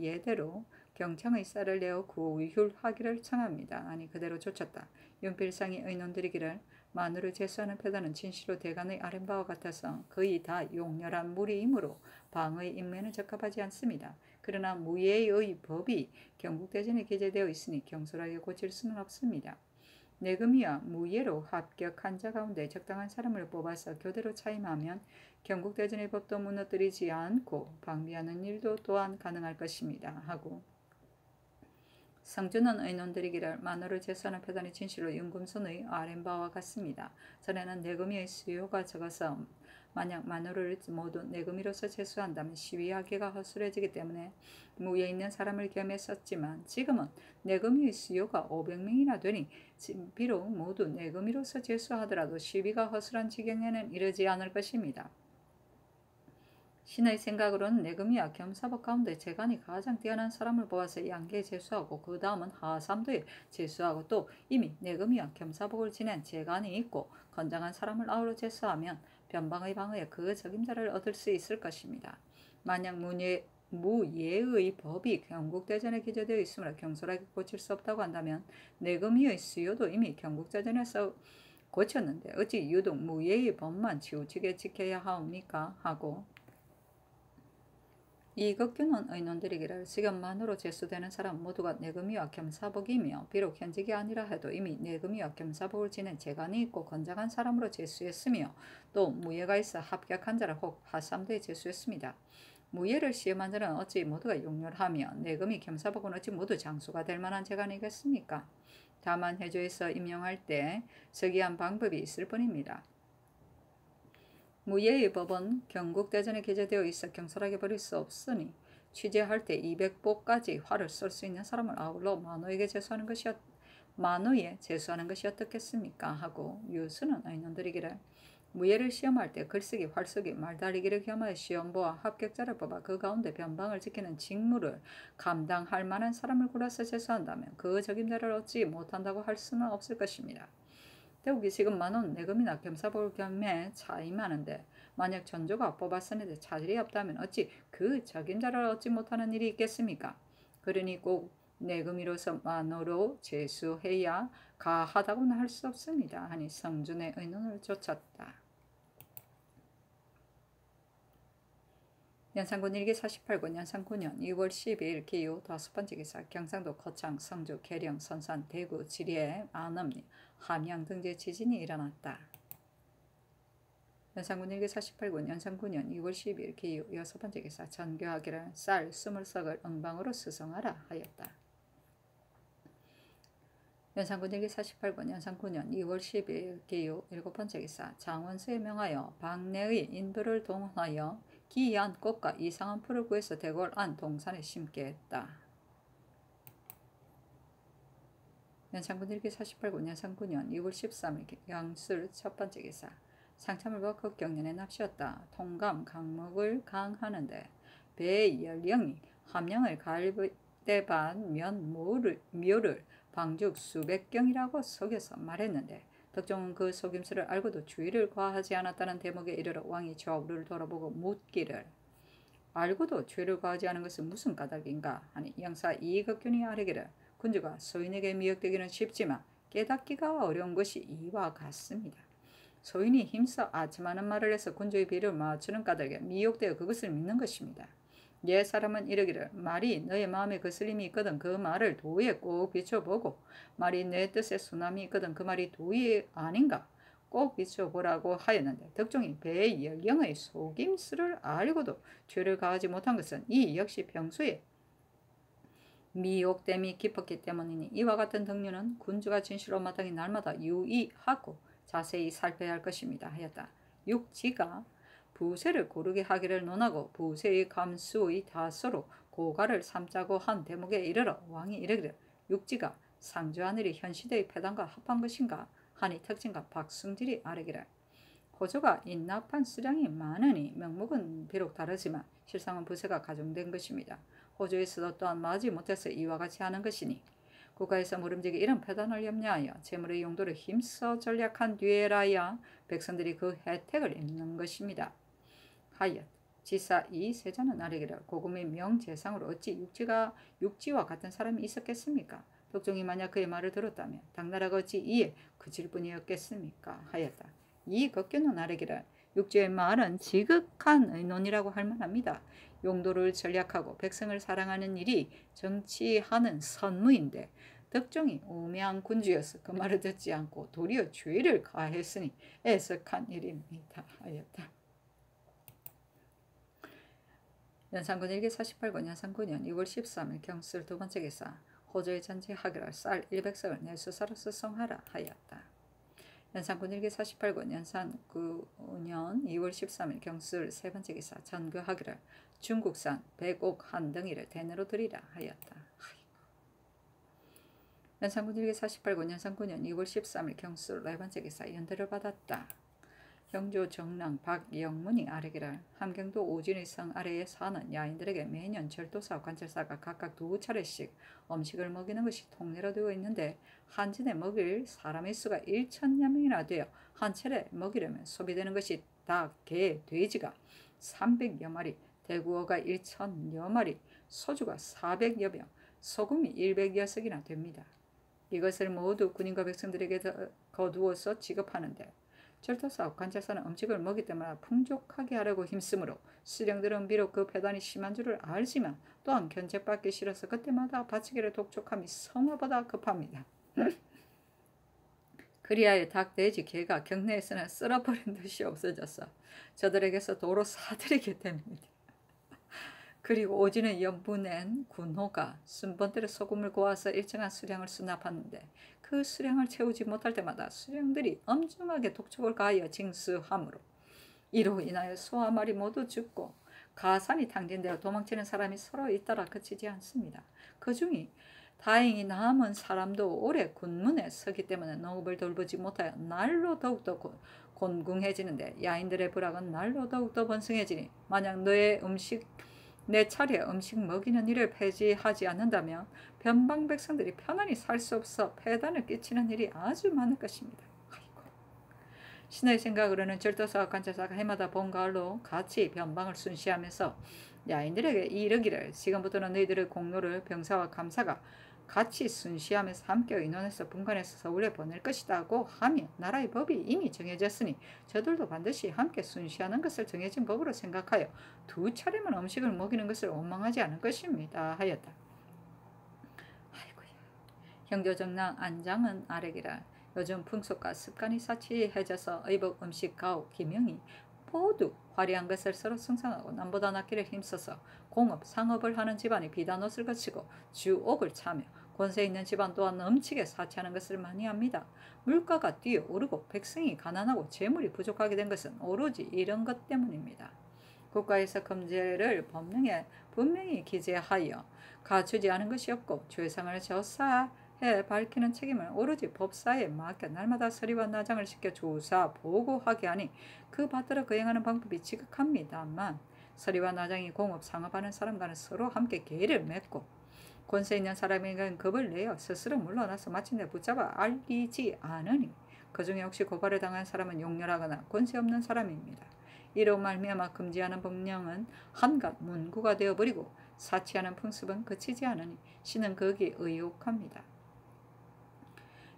예대로 경창의 쌀을 내어 구휼하기를 청합니다. 아니 그대로 쫓았다. 윤필상이 의논드리기를 만으로 제수하는 패단은 진실로 대간의 아랫바와 같아서 거의 다 용렬한 무리이므로 방의 인면에 적합하지 않습니다. 그러나 무예의 법이 경국대전에 기재되어 있으니 경솔하게 고칠 수는 없습니다. 내금이와 무예로 합격한 자 가운데 적당한 사람을 뽑아서 교대로 차임하면 경국대전의 법도 무너뜨리지 않고 방비하는 일도 또한 가능할 것입니다. 하고 성주는 의논드리기를 만으로 제수하는 패단이 진실로 윤금손의 아랫바와 같습니다. 전에는 내금이의 수요가 적어서 만약 만으로를 모두 내금이로서 제수한다면 시위하기가 허술해지기 때문에 무예 있는 사람을 겸해 썼지만 지금은 내금이의 수요가 500명이나 되니 비록 모두 내금이로서 제수하더라도 시위가 허술한 지경에는 이르지 않을 것입니다. 신의 생각으로는 내금이와 겸사복 가운데 재간이 가장 뛰어난 사람을 뽑아서 양계에 제수하고 그 다음은 하삼도에 제수하고 또 이미 내금이와 겸사복을 지낸 재간이 있고 건장한 사람을 아우러 제수하면 변방의 방어에 그 적임자를 얻을 수 있을 것입니다. 만약 무예의 법이 경국대전에 기재되어 있으므로 경솔하게 고칠 수 없다고 한다면 내금이의 수요도 이미 경국대전에서 고쳤는데 어찌 유독 무예의 법만 치우치게 지켜야 하옵니까? 하고 이극규는 의논들이기를 지금만으로 제수되는 사람 모두가 내금위와 겸사복이며 비록 현직이 아니라 해도 이미 내금위와 겸사복을 지낸 재간이 있고 건장한 사람으로 제수했으며 또 무예가 있어 합격한 자를 혹 하삼도에 제수했습니다. 무예를 시험한 자는 어찌 모두가 용렬하며 내금위 겸사복은 어찌 모두 장수가 될 만한 재간이겠습니까? 다만 해조에서 임용할 때 서기한 방법이 있을 뿐입니다. 무예의 법은 경국대전에 게재되어 있어 경솔하게 버릴 수 없으니 취재할 때 200보까지 활을 쓸 수 있는 사람을 아울러 만호에 제수하는 것이 어떻겠습니까? 하고 유수는 의논들이기를 무예를 시험할 때 글쓰기, 활쓰기, 말달리기를 겸하여 시험보와 합격자를 뽑아 그 가운데 변방을 지키는 직무를 감당할 만한 사람을 골라서 제수한다면 그 적임자를 얻지 못한다고 할 수는 없을 것입니다. 더욱이 지금 만원 내금이나 겸사복을 겸해 차임하는데 만약 전조가 뽑았으는데 차질이 없다면 어찌 그 적임자를 얻지 못하는 일이 있겠습니까? 그러니 꼭 내금이로서 만호로 제수해야 가하다고는 할 수 없습니다. 하니 성준의 의논을 좇았다. 연산군 일기 48권 연산 9년 2월 12일 기후 5번째 기사 경상도 거창, 성주, 계령, 선산, 대구, 지리에 안암, 함양 등지에 지진이 일어났다. 연산군 일기 48권 연산 9년 2월 12일 기후 6번째 기사 전교하기를 쌀 20석을 은방으로 수송하라 하였다. 연산군 일기 48권 연산 9년 2월 12일 기후 7번째 기사 장원수에 명하여 박내의 인부를 동원하여 기이한 꽃과 이상한 풀을 구해서 대궐 안 동산에 심게 했다. 연산군 일기 48권 연산 9년 2월 13일 양술 첫번째 기사 상참을과 극경년에 납시었다. 통감 강목을 강하는데 배의 연령이 함량을 갈대반 묘를 방죽 수백 경이라고 속여서 말했는데 덕종은 그 속임수를 알고도 주의를 과하지 않았다는 대목에 이르러 왕이 좌우를 돌아보고 묻기를 알고도 죄를 과하지 않은 것은 무슨 까닭인가 하니 영사 이극균이 아뢰기를 군주가 소인에게 미혹되기는 쉽지만 깨닫기가 어려운 것이 이와 같습니다. 소인이 힘써 아첨하는 말을 해서 군주의 비를 맞추는 까닭에 미혹되어 그것을 믿는 것입니다. 옛 사람은 이르기를 말이 너의 마음에 거슬림이 있거든 그 말을 도에 꼭 비춰보고 말이 내 뜻에 순함이 있거든 그 말이 도의 아닌가 꼭 비춰보라고 하였는데 덕종이 배의 열령의 속임수를 알고도 죄를 가하지 못한 것은 이 역시 평소에 미혹됨이 깊었기 때문이니 이와 같은 덕류는 군주가 진실로 마땅히 날마다 유의하고 자세히 살펴야 할 것입니다 하였다. 육지가 부세를 고르게 하기를 논하고 부세의 감수의 다소로 고가를 삼자고 한 대목에 이르러 왕이 이르기를 육지가 상주하늘이 현 시대의 패단과 합한 것인가 하니 특징과 박승질이 아뢰기를 호조가 인납한 수량이 많으니 명목은 비록 다르지만 실상은 부세가 가중된 것입니다. 호조에서도 또한 마지 못해서 이와 같이 하는 것이니 국가에서 모름지기 이런 패단을 염려하여 재물의 용도를 힘써 전략한 뒤에라야 백성들이 그 혜택을 입는 것입니다. 하여 지사 이 세자는 아뢰기를 고금의 명재상으로 어찌 육지와 같은 사람이 있었겠습니까? 덕종이 만약 그의 말을 들었다면 당나라가 어찌 이에 그칠 뿐이었겠습니까? 하였다. 이 극견은 아뢰기를 육지의 말은 지극한 의논이라고 할 만합니다. 용도를 전략하고 백성을 사랑하는 일이 정치하는 선무인데 덕종이 우매한 군주여서 그 말을 듣지 않고 도리어 죄를 가했으니 애석한 일입니다. 하였다. 연산군 일기 48권 연산 9년 2월 13일 경술 두번째 기사 호조의 전제하기를 쌀 100석을 내수사로 수송하라 하였다. 연산군 일기 48권 연산 9년 2월 13일 경술 세번째 기사 전교하기를 중국산 100옥 한 덩이를 대내로 드리라 하였다. 연산군 일기 48권 연산 9년 2월 13일 경술 네번째 기사 연대를 받았다. 경주 정랑 박영문이 아뢰기를 함경도 오진의 성 아래에 사는 야인들에게 매년 절도사와 관찰사가 각각 2차례씩 음식을 먹이는 것이 통례로 되어 있는데 한 진에 먹일 사람의 수가 1천여 명이나 되어 한 차례 먹이려면 소비되는 것이 닭, 개, 돼지가 300여 마리, 대구어가 1천여 마리, 소주가 400여 병, 소금이 100여 석이나 됩니다. 이것을 모두 군인과 백성들에게 거두어서 지급하는데 절도사와 관찰사는 음식을 먹을 때마다 풍족하게 하려고 힘쓰므로 수령들은 비록 그 배단이 심한 줄을 알지만 또한 견책받기 싫어서 그때마다 바치기를 독촉함이 성화보다 급합니다. 그리하여 닭, 돼지, 개가 경내에서는 쓸어버린 듯이 없어졌어 저들에게서 도로 사들이게 됩니다. 그리고 오지는 연분엔 군호가 순번대로 소금을 고아서 일정한 수량을 수납하는데 그 수량을 채우지 못할 때마다 수령들이 엄중하게 독촉을 가하여 징수하므로 이로 인하여 소와 말이 모두 죽고 가산이 탕진되어 도망치는 사람이 서로 잇따라 그치지 않습니다. 그 중에 다행히 남은 사람도 오래 군문에 서기 때문에 농업을 돌보지 못하여 날로 더욱더 곤궁해지는데 야인들의 불악은 날로 더욱더 번성해지니 만약 내 차례 음식 먹이는 일을 폐지하지 않는다면 변방 백성들이 편안히 살 수 없어 폐단을 끼치는 일이 아주 많을 것입니다. 아이고. 신의 생각으로는 절도사와 관찰사가 해마다 봄 가을로 같이 변방을 순시하면서 야인들에게 이르기를 지금부터는 너희들의 공로를 병사와 감사가 같이 순시하면서 함께 의논해서 분간해서 서울에 보낼 것이다고 하며 나라의 법이 이미 정해졌으니 저들도 반드시 함께 순시하는 것을 정해진 법으로 생각하여 두 차례만 음식을 먹이는 것을 원망하지 않을 것입니다 하였다. 아이고야. 형조정랑 안장은 아래기라. 요즘 풍속과 습관이 사치해져서 의복, 음식, 가옥, 기명이 모두 화려한 것을 서로 승상하고 남보다 낫기를 힘써서 공업, 상업을 하는 집안이 비단 옷을 거치고 주옥을 차며 권세 있는 집안 또한 넘치게 사치하는 것을 많이 합니다. 물가가 뛰어오르고 백성이 가난하고 재물이 부족하게 된 것은 오로지 이런 것 때문입니다. 국가에서 금제를 법령에 분명히 기재하여 갖추지 않은 것이 없고 죄상을 조사해 밝히는 책임을 오로지 법사에 맡겨 날마다 서리와 나장을 시켜 조사, 보고하게 하니 그 받들어 거행하는 방법이 지극합니다만 서리와 나장이 공업, 상업하는 사람과는 서로 함께 계를 맺고 권세 있는 사람에게는 겁을 내어 스스로 물러나서 마침내 붙잡아 알리지 않으니 그 중에 혹시 고발을 당한 사람은 용렬하거나 권세 없는 사람입니다. 이로 말미암아 금지하는 법령은 한갓 문구가 되어버리고 사치하는 풍습은 그치지 않으니 신은 거기에 의혹합니다.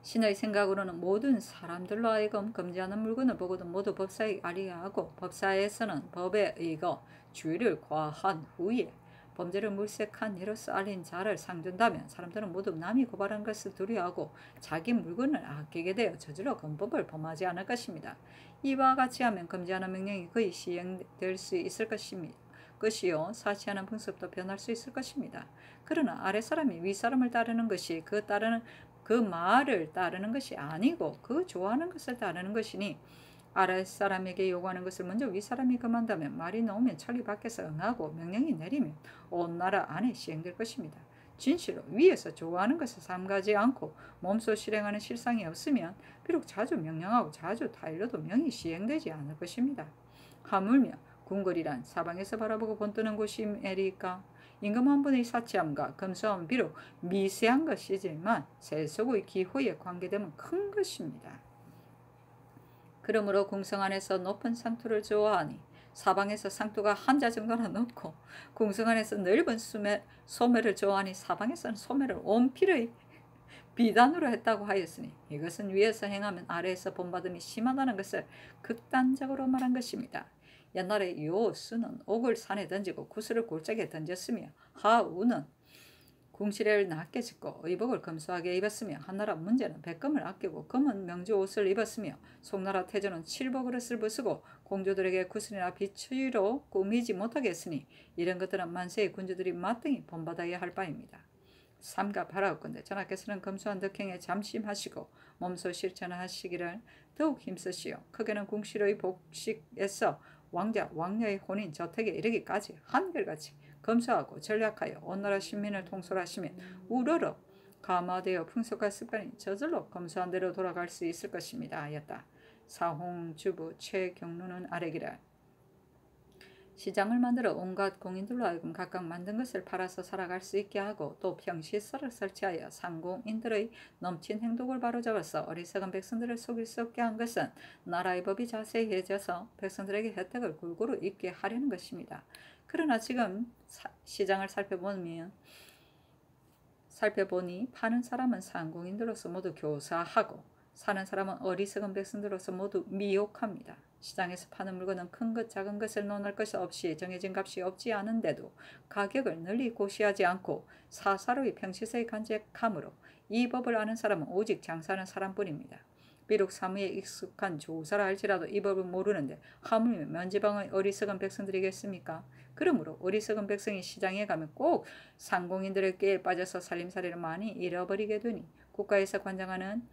신의 생각으로는 모든 사람들로 하여금 금지하는 물건을 보고도 모두 법사에 알리하고 법사에서는 법에 의거 주의를 과한 후에 범죄를 물색한 이로써 알린 자를 상준다면 사람들은 모두 남이 고발한 것을 두려워하고 자기 물건을 아끼게 되어 저절로 금법을 범하지 않을 것입니다. 이와 같이 하면 금지하는 명령이 거의 시행될 수 있을 것이요 사치하는 풍습도 변할 수 있을 것입니다. 그러나 아랫사람이 윗사람을 따르는 것이 그 말을 따르는 것이 아니고 그 좋아하는 것을 따르는 것이니 아랫사람에게 요구하는 것을 먼저 윗사람이 금한다면 말이 나오면 천리 밖에서 응하고 명령이 내리면 온 나라 안에 시행될 것입니다. 진실로 위에서 좋아하는 것을 삼가지 않고 몸소 실행하는 실상이 없으면 비록 자주 명령하고 자주 타일러도 명이 시행되지 않을 것입니다. 하물며 궁궐이란 사방에서 바라보고 본뜨는 곳이니까 임금 한 분의 사치함과 검소함은 비록 미세한 것이지만 세속의 기호에 관계되면 큰 것입니다. 그러므로 궁성 안에서 높은 상투를 좋아하니 사방에서 상투가 한자 정도나 높고 궁성 안에서 넓은 소매를 좋아하니 사방에서는 소매를 온필의 비단으로 했다고 하였으니 이것은 위에서 행하면 아래에서 본받음이 심하다는 것을 극단적으로 말한 것입니다. 옛날에 요수는 옥을 산에 던지고 구슬을 골짜기에 던졌으며 하우는 궁시래를 낮게 짓고 의복을 검소하게 입었으며 한나라 문제는 백금을 아끼고 검은 명주 옷을 입었으며 송나라 태조는 칠복그릇을 부수고 공주들에게 구슬이나 비추로 꾸미지 못하게 했으니 이런 것들은 만세의 군주들이 마땅히 본받아야 할 바입니다. 삼가 바라옵건대 전하께서는 검소한 덕행에 잠심하시고 몸소 실천하시기를 더욱 힘쓰시오. 크게는 궁시로의 복식에서 왕자 왕녀의 혼인 저택에 이르기까지 한결같이 검소하고 전략하여 온 나라 신민을 통솔하시며 우러러 감화되어 풍속과 습관이 저절로 검소한 대로 돌아갈 수 있을 것입니다 하였다. 사홍주부 최경루는 아래기라. 시장을 만들어 온갖 공인들로 하여금 각각 만든 것을 팔아서 살아갈 수 있게 하고 또 평시설을 설치하여 상공인들의 넘친 행동을 바로잡아서 어리석은 백성들을 속일 수 없게 한 것은 나라의 법이 자세해져서 백성들에게 혜택을 골고루 입게 하려는 것입니다. 그러나 지금 시장을 살펴보면 살펴보니 파는 사람은 상공인들로서 모두 교사하고 사는 사람은 어리석은 백성들로서 모두 미혹합니다. 시장에서 파는 물건은 큰 것 작은 것을 논할 것 없이 정해진 값이 없지 않은데도 가격을 널리 고시하지 않고 사사로이 평시세에 간직하므로 이 법을 아는 사람은 오직 장사하는 사람뿐입니다. 비록 사무에 익숙한 조사라 할지라도 이 법을 모르는데 하물며 면지방의 어리석은 백성들이겠습니까? 그러므로 어리석은 백성이 시장에 가면 꼭 상공인들의 꾀에 빠져서 살림살이를 많이 잃어버리게 되니 국가에서 관장하는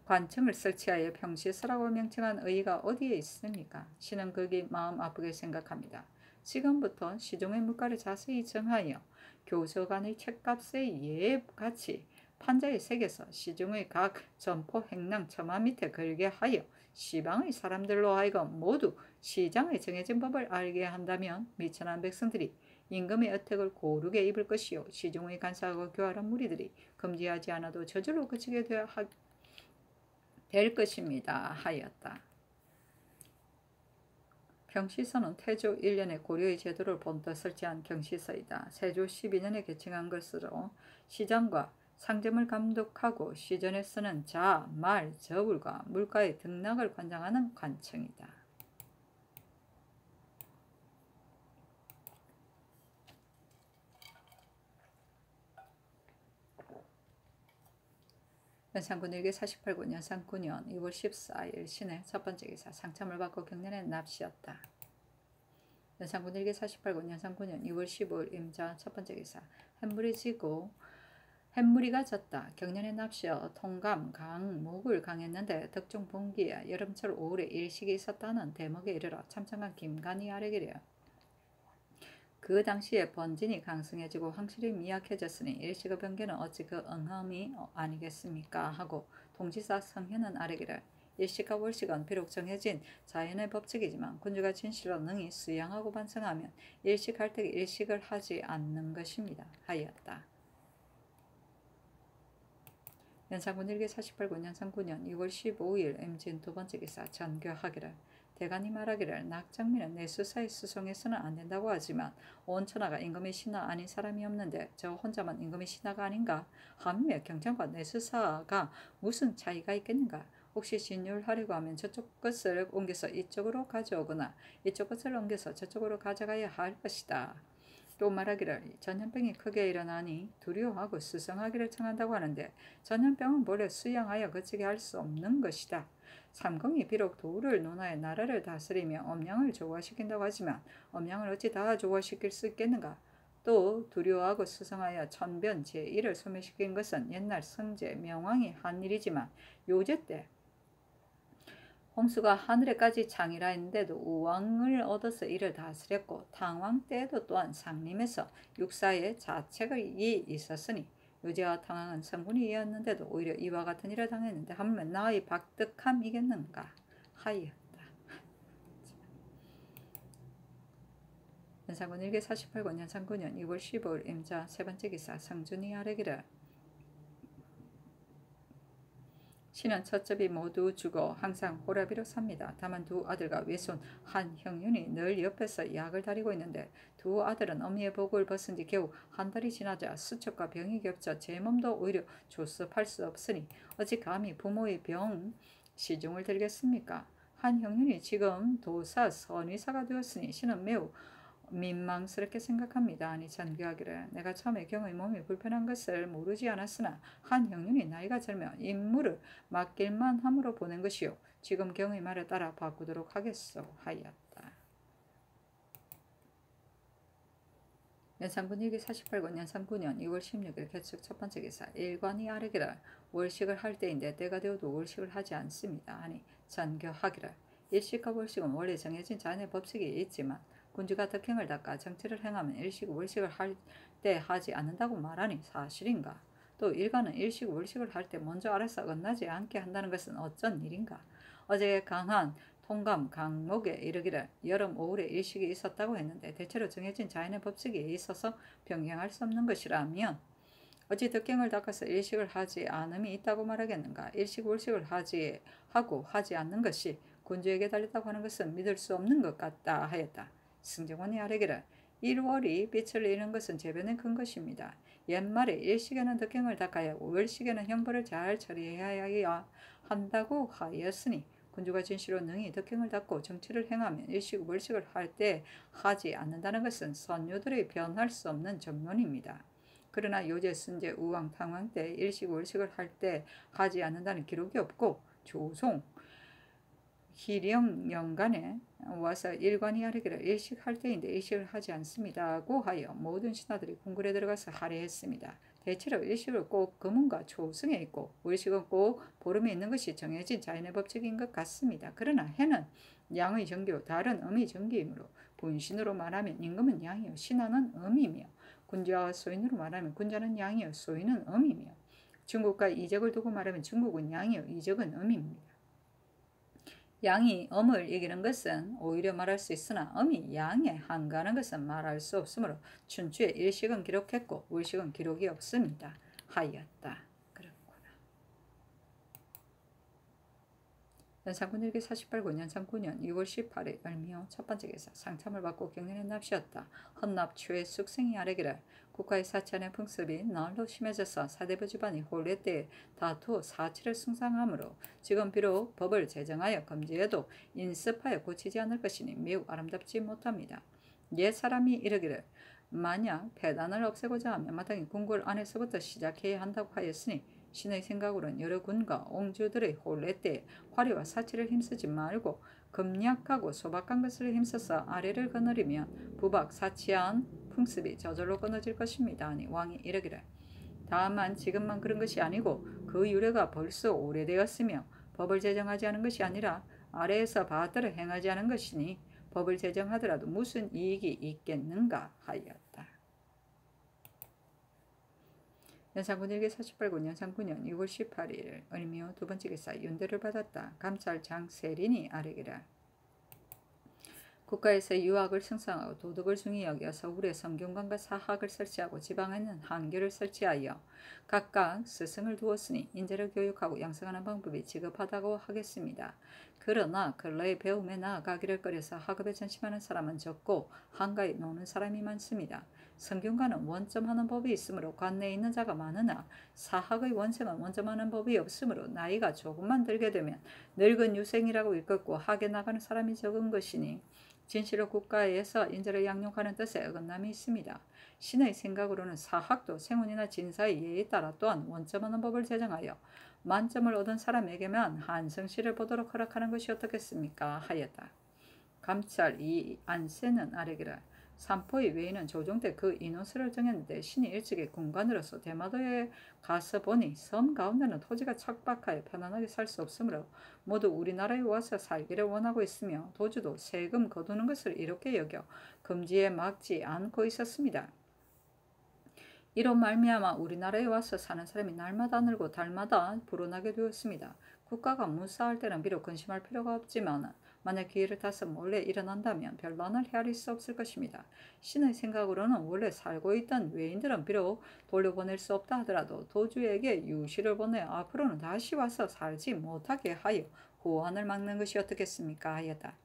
관청을 설치하여 평시서라고 명칭한 의의가 어디에 있습니까? 신은 거기 마음 아프게 생각합니다. 지금부터 시중의 물가를 자세히 정하여 교서 간의 책값의 예같이 판자에 새겨서 시중의 각 점포 행랑 처마 밑에 걸게 하여 시방의 사람들로 하여금 모두 시장의 정해진 법을 알게 한다면 미천한 백성들이 임금의 혜택을 고르게 입을 것이요 시중의 간사하고 교활한 무리들이 금지하지 않아도 저절로 그치게 될 것입니다. 하였다. 경시서는 태조 1년에 고려의 제도를 본떠 설치한 경시서이다. 세조 12년에 개칭한 것으로 시장과 상점을 감독하고 시전에 쓰는 자, 말, 저울과 물가의 등락을 관장하는 관청이다. 연산군 일기 48군 연산 9년 2월 14일 신의 첫 번째 기사 상참을 받고 경련에 납시었다. 연산군 일기 48군 연산 9년 2월 15일 임자 첫 번째 기사 햇물이 지고 햇무리가 졌다. 경련에 납시어 통감, 강, 목을 강했는데 덕중 봉기에 여름철 5월에 일식이 있었다는 대목에 이르러 참청한 김간이 아래기려. 그 당시에 번진이 강성해지고 황실이 미약해졌으니 일식의 변개는 어찌 그 응함이 아니겠습니까? 하고 동지사 성현은 아래기를 일식과 월식은 비록 정해진 자연의 법칙이지만 군주가 진실로 능히 수양하고 반성하면 일식할 때 일식을 하지 않는 것입니다. 하였다. 연산군 일기 48군 연산 9년 2월 15일 임진 두 번째 기사 전교하기를 대간이 말하기를 낙장민은 내수사의 수송해서는 안 된다고 하지만 온 천하가 임금의 신하 아닌 사람이 없는데 저 혼자만 임금의 신하가 아닌가? 하며 경장과 내수사가 무슨 차이가 있겠는가? 혹시 진율하려고 하면 저쪽 것을 옮겨서 이쪽으로 가져오거나 이쪽 것을 옮겨서 저쪽으로 가져가야 할 것이다. 또 말하기를 전염병이 크게 일어나니 두려워하고 수성하기를 청한다고 하는데 전염병은 본래 수양하여 그치게 할 수 없는 것이다. 삼공이 비록 도를 논하여 나라를 다스리며 엄양을 조화시킨다고 하지만 엄양을 어찌 다 조화시킬 수 있겠는가? 또 두려워하고 수성하여 천변 제1을 소멸시킨 것은 옛날 성제 명왕이 한 일이지만 요제 때 홍수가 하늘에까지 창이라 했는데도 우왕을 얻어서 이를 다스렸고 탕왕 때에도 또한 상림에서 육사의 자책이 있었으니 요제와 탕왕은 성군이었는데도 오히려 이와 같은 일을 당했는데 하물며 나의 박득함이겠는가 하였다. 연산군 일기 48권 연산 9년 2월 15일 임자 세 번째 기사 성준이 아래기를 신은 첫접이 모두 죽어 항상 호라비로 삽니다. 다만 두 아들과 외손 한 형윤이 늘 옆에서 약을 다리고 있는데 두 아들은 어미의 복을 벗은 지 겨우 한 달이 지나자 수척과 병이 겹쳐 제 몸도 오히려 조습할 수 없으니 어찌 감히 부모의 병 시중을 들겠습니까? 한 형윤이 지금 도사 선의사가 되었으니 신은 매우 민망스럽게 생각합니다. 아니 전교하기를 내가 처음에 경의 몸이 불편한 것을 모르지 않았으나 한 형님이 나이가 젊어 임무를 맡길만 함으로 보낸 것이요 지금 경의 말에 따라 바꾸도록 하겠소 하였다. 연산군 일기 48권 연산 9년 2월 16일 개축 첫 번째 기사 일관이 아래기를 월식을 할 때인데 때가 되어도 월식을 하지 않습니다. 아니 전교하기를 일식과 월식은 원래 정해진 자연의 법칙이 있지만 군주가 덕행을 닦아 정치를 행하면 일식 월식을 할 때 하지 않는다고 말하니 사실인가? 또 일가는 일식 월식을 할 때 먼저 알아서 어긋나지 않게 한다는 것은 어쩐 일인가? 어제 강한 통감 강목에 이르기를 여름 5월에 일식이 있었다고 했는데 대체로 정해진 자연의 법칙에 있어서 변경할 수 없는 것이라면 어찌 덕행을 닦아서 일식을 하지 않음이 있다고 말하겠는가? 일식 월식을 하지 않는 것이 군주에게 달렸다고 하는 것은 믿을 수 없는 것 같다 하였다. 승정원이 아뢰기를 1월이 빛을 잃은 것은 재변에 큰 것입니다. 옛말에 일식에는 덕행을 닦아야 하고 월식에는 형벌을 잘 처리해야 한다고 하였으니 군주가 진시로 능히 덕행을 닦고 정치를 행하면 일식 월식을 할 때 하지 않는다는 것은 선조들이 변할 수 없는 정론입니다. 그러나 요제 순제 우왕 탕왕 때 일식 월식을 할 때 하지 않는다는 기록이 없고 조송 기령연간에 와서 일관이 하르기를 일식할 때인데 일식을 하지 않습니다고 하여 모든 신하들이 궁궐에 들어가서 할애했습니다. 대체로 일식을 꼭 금운과 초승에 있고 월식은 꼭 보름에 있는 것이 정해진 자연의 법칙인 것 같습니다. 그러나 해는 양의 정기로 다른 음의 정기이므로 분신으로 말하면 임금은 양이요 신하는 음이며 군자와 소인으로 말하면 군자는 양이요 소인은 음이며 중국과 이적을 두고 말하면 중국은 양이요 이적은 음입니다. 양이 음을 이기는 것은 오히려 말할 수 있으나 음이 양에 한가하는 것은 말할 수 없으므로 춘추에 일식은 기록했고 월식은 기록이 없습니다. 하였다. 그렇구나. 연산군 일기 48군 연산 9년 6월 18일 을미호 첫 번째 기사 상참을 받고 경련에 납시었다. 헌납 추의 숙생이 아뢰기를 국가의 사치하는 풍습이 날로 심해져서 사대부 집안이 혼례 때에 다투어 사치를 숭상하므로 지금 비록 법을 제정하여 금지해도 인습하여 고치지 않을 것이니 매우 아름답지 못합니다. 옛 사람이 이르기를 만약 폐단을 없애고자 하면 마땅히 궁궐 안에서부터 시작해야 한다고 하였으니 신의 생각으로는 여러 군과 옹주들의 혼례 때에 화려와 사치를 힘쓰지 말고 금약하고 소박한 것을 힘써서 아래를 거느리면 부박 사치한 풍습이 저절로 끊어질 것입니다. 하니 왕이 이르기를 다만 지금만 그런 것이 아니고 그 유래가 벌써 오래되었으며 법을 제정하지 않은 것이 아니라 아래에서 바다를 행하지 않은 것이니 법을 제정하더라도 무슨 이익이 있겠는가 하였다. 연산군 일기 48군 연산 9년 6월 18일 을미호 두 번째 기사 윤대를 받았다. 감찰장 세린이 아뢰기를 국가에서 유학을 승상하고 도덕을 중히 여겨 서울에 성균관과 사학을 설치하고 지방에는 한교를 설치하여 각각 스승을 두었으니 인재를 교육하고 양성하는 방법이 지급하다고 하겠습니다. 그러나 근래의 배움에 나아가기를 꺼려서 학업에 전심하는 사람은 적고 한가에 노는 사람이 많습니다. 성균관은 원점하는 법이 있으므로 관내에 있는 자가 많으나 사학의 원생은 원점하는 법이 없으므로 나이가 조금만 들게 되면 늙은 유생이라고 일컫고 학에 나가는 사람이 적은 것이니 진실로 국가에서 인재를 양육하는 뜻에 어긋남이 있습니다. 신의 생각으로는 사학도 생훈이나 진사의 예에 따라 또한 원점하는 법을 제정하여 만점을 얻은 사람에게만 한성시를 보도록 허락하는 것이 어떻겠습니까? 하였다. 감찰 이 안세는 아뢰기를 삼포의 외에는 조정 때 그 인원수를 정했는데 신이 일찍이 군관으로서 대마도에 가서 보니 섬 가운데는 토지가 척박하여 편안하게 살 수 없으므로 모두 우리나라에 와서 살기를 원하고 있으며 도주도 세금 거두는 것을 이롭게 여겨 금지에 막지 않고 있었습니다. 이로 말미암아 우리나라에 와서 사는 사람이 날마다 늘고 달마다 불어나게 되었습니다. 국가가 무사할 때는 비록 근심할 필요가 없지만 만약 기회를 타서 몰래 일어난다면 별난을 헤아릴 수 없을 것입니다. 신의 생각으로는 원래 살고 있던 외인들은 비록 돌려보낼 수 없다 하더라도 도주에게 유시를 보내 앞으로는 다시 와서 살지 못하게 하여 호환을 막는 것이 어떻겠습니까? 하였다.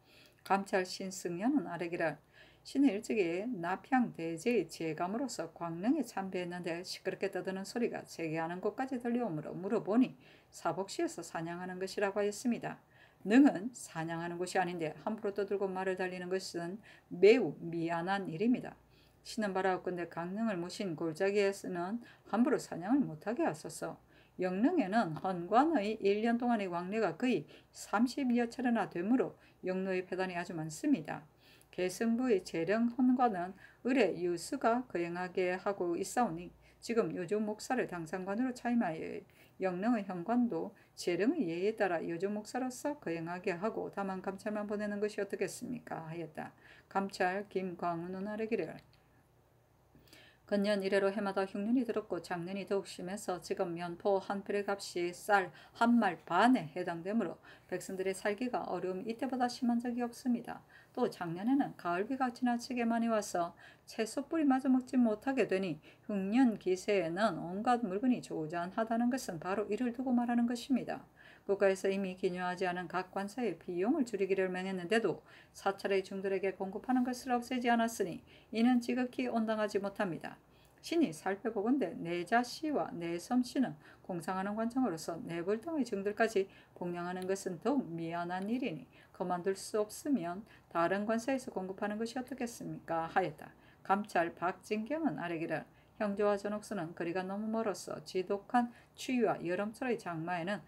감찰 신승려는 아뢰기를 신은 일찍이 nap향 대제의 제감으로서 광릉에 참배했는데 시끄럽게 떠드는 소리가 재개하는 곳까지 들려오므로 물어보니 사복시에서 사냥하는 것이라고 하였습니다. 능은 사냥하는 것이 아닌데 함부로 떠들고 말을 달리는 것은 매우 미안한 일입니다. 신은 바라옵건대 강릉을 모신 골짜기에서는 함부로 사냥을 못하게 하소서. 영릉에는 헌관의 1년 동안의 왕래가 거의 30여 차례나 되므로 영로의 폐단이 아주 많습니다. 개성부의 재령 헌관은 을의 유수가 거행하게 하고 있사오니 지금 요조 목사를 당상관으로 차임하여 영릉의 현관도 재령의 예에 따라 요조 목사로서 거행하게 하고 다만 감찰만 보내는 것이 어떻겠습니까? 하였다. 감찰 김광훈은 아뢰기를 근년 이래로 해마다 흉년이 들었고 작년이 더욱 심해서 지금 면포 한 필의 값이 쌀 한 말 반에 해당되므로 백성들의 살기가 어려움이 이때보다 심한 적이 없습니다. 또 작년에는 가을비가 지나치게 많이 와서 채소 뿌리마저 먹지 못하게 되니 흉년 기세에는 온갖 물건이 조잔하다는 것은 바로 이를 두고 말하는 것입니다. 국가에서 이미 기여하지 않은 각 관사의 비용을 줄이기를 명했는데도 사찰의 중들에게 공급하는 것을 없애지 않았으니 이는 지극히 온당하지 못합니다. 신이 살펴보건대 내자씨와 내섬씨는 공상하는 관청으로서 내불덩의 증들까지 복령하는 것은 더욱 미안한 일이니 그만둘 수 없으면 다른 관사에서 공급하는 것이 어떻겠습니까 하였다. 감찰 박진경은 아뢰기를 형제와 전옥수는 거리가 너무 멀어서 지독한 추위와 여름철의 장마에는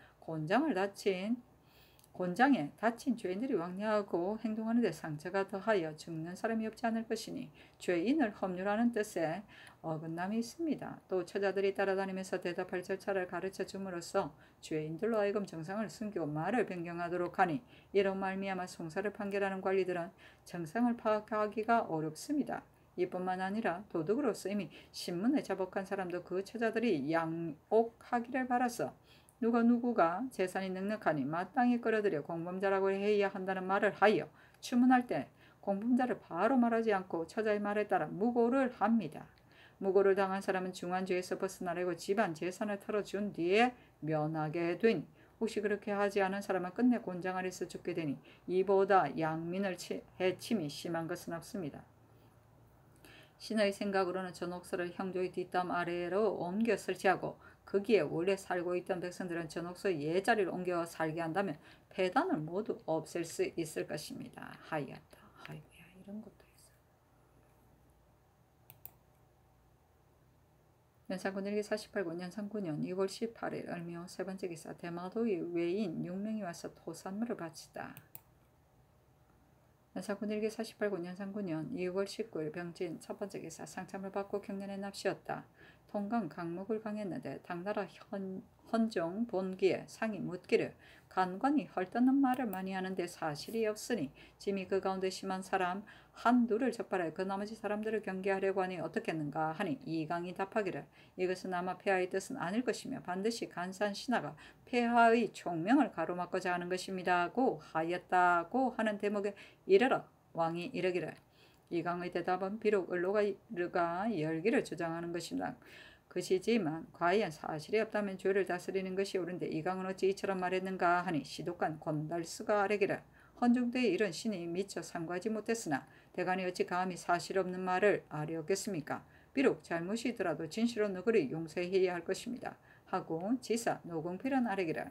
곤장에 다친 죄인들이 왕래하고 행동하는 데 상처가 더하여 죽는 사람이 없지 않을 것이니 죄인을 법률하는 뜻에 어긋남이 있습니다. 또 처자들이 따라다니면서 대답할 절차를 가르쳐 줌으로써 죄인들로 하여금 정상을 숨기고 말을 변경하도록 하니 이런 말미암아 송사를 판결하는 관리들은 정상을 파악하기가 어렵습니다. 이뿐만 아니라 도덕으로서 이미 신문에 자복한 사람도 그 처자들이 양옥하기를 바라서 누구가 재산이 넉넉하니 마땅히 끌어들여 공범자라고 해야 한다는 말을 하여 추문할 때 공범자를 바로 말하지 않고 처자의 말에 따라 무고를 합니다. 무고를 당한 사람은 중한죄에서 벗어나려고 집안 재산을 털어준 뒤에 면하게 되니 혹시 그렇게 하지 않은 사람은 끝내 곤장 아래서 죽게 되니 이보다 양민을 해침이 심한 것은 없습니다. 신의 생각으로는 전옥서를 형조의 뒷담 아래로 옮겨 설치하고 거기에 원래 살고 있던 백성들은 전옥서의 예자리를 옮겨 살게 한다면 폐단을 모두 없앨 수 있을 것입니다. 하였다. 아이고야 이런 것도 있어. 연산군 일기 48권 연산군년 2월 18일 을묘 세 번째 기사 대마도의 외인 6명이 와서 토산물을 바치다. 연산군 일기 48권 연산군년 2월 19일 병진 첫 번째 기사 상참을 받고 경련에 납시었다. 통강 강목을 강했는데 당나라 헌종 본기에 상이 묻기를 간관이 헐뜯는 말을 많이 하는데 사실이 없으니 짐이 그 가운데 심한 사람 한두를 적발하여 그 나머지 사람들을 경계하려고 하니 어떻겠는가 하니 이강이 답하기를 이것은 아마 폐하의 뜻은 아닐 것이며 반드시 간산 신하가 폐하의 총명을 가로막고자 하는 것입니다고 하였다고 하는 대목에 이르러 왕이 이르기를 이강의 대답은 비록 을로가 열기를 주장하는 것이지만 과연 사실이 없다면 죄를 다스리는 것이 옳은데 이강은 어찌 이처럼 말했는가 하니 시독관 권달수가 아뢰기를 헌중대의 이런 신이 미처 상고하지 못했으나 대간이 어찌 감히 사실 없는 말을 아뢰었겠습니까? 비록 잘못이더라도 진실로 너그리 용서해야 할 것입니다. 하고 지사 노공필은 아뢰기를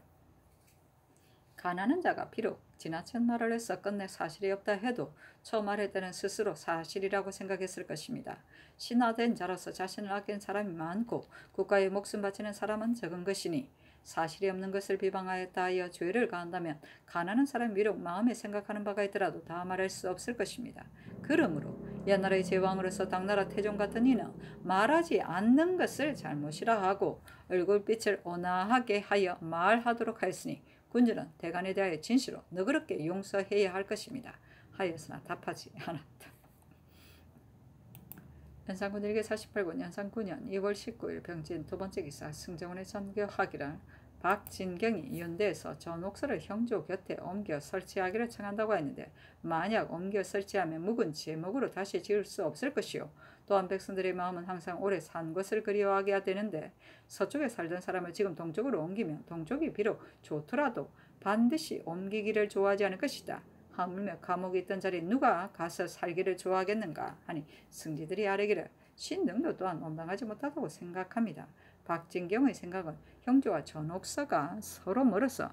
가난한 자가 비록 지나친 말을 해서 끝내 사실이 없다 해도 처음 말할 때는 스스로 사실이라고 생각했을 것입니다. 신하된 자로서 자신을 아낀 사람이 많고 국가에 목숨 바치는 사람은 적은 것이니 사실이 없는 것을 비방하였다 하여 죄를 가한다면 가난한 사람이 비록 마음에 생각하는 바가 있더라도 다 말할 수 없을 것입니다. 그러므로 옛날의 제왕으로서 당나라 태종 같은 이는 말하지 않는 것을 잘못이라 하고 얼굴빛을 온화하게 하여 말하도록 하였으니 군주는 대간에 대하여 진실로 너그럽게 용서해야 할 것입니다. 하였으나 답하지 않았다. 연산군 일기 48권 연산군년 2월 19일 병진 두 번째 기사 승정원에 전교하기를 박진경이 연대에서 전옥서를 형조 곁에 옮겨 설치하기를 청한다고 했는데 만약 옮겨 설치하면 묵은 제목으로 다시 지을 수 없을 것이요. 또한 백성들의 마음은 항상 오래 산 것을 그리워하게 되는데 서쪽에 살던 사람을 지금 동쪽으로 옮기면 동쪽이 비록 좋더라도 반드시 옮기기를 좋아하지 않을 것이다. 하물며 감옥에 있던 자리에 누가 가서 살기를 좋아하겠는가 하니 승지들이 아뢰기를 신등도 또한 원망하지 못하다고 생각합니다. 박진경의 생각은 형조와 전옥서가 서로 멀어서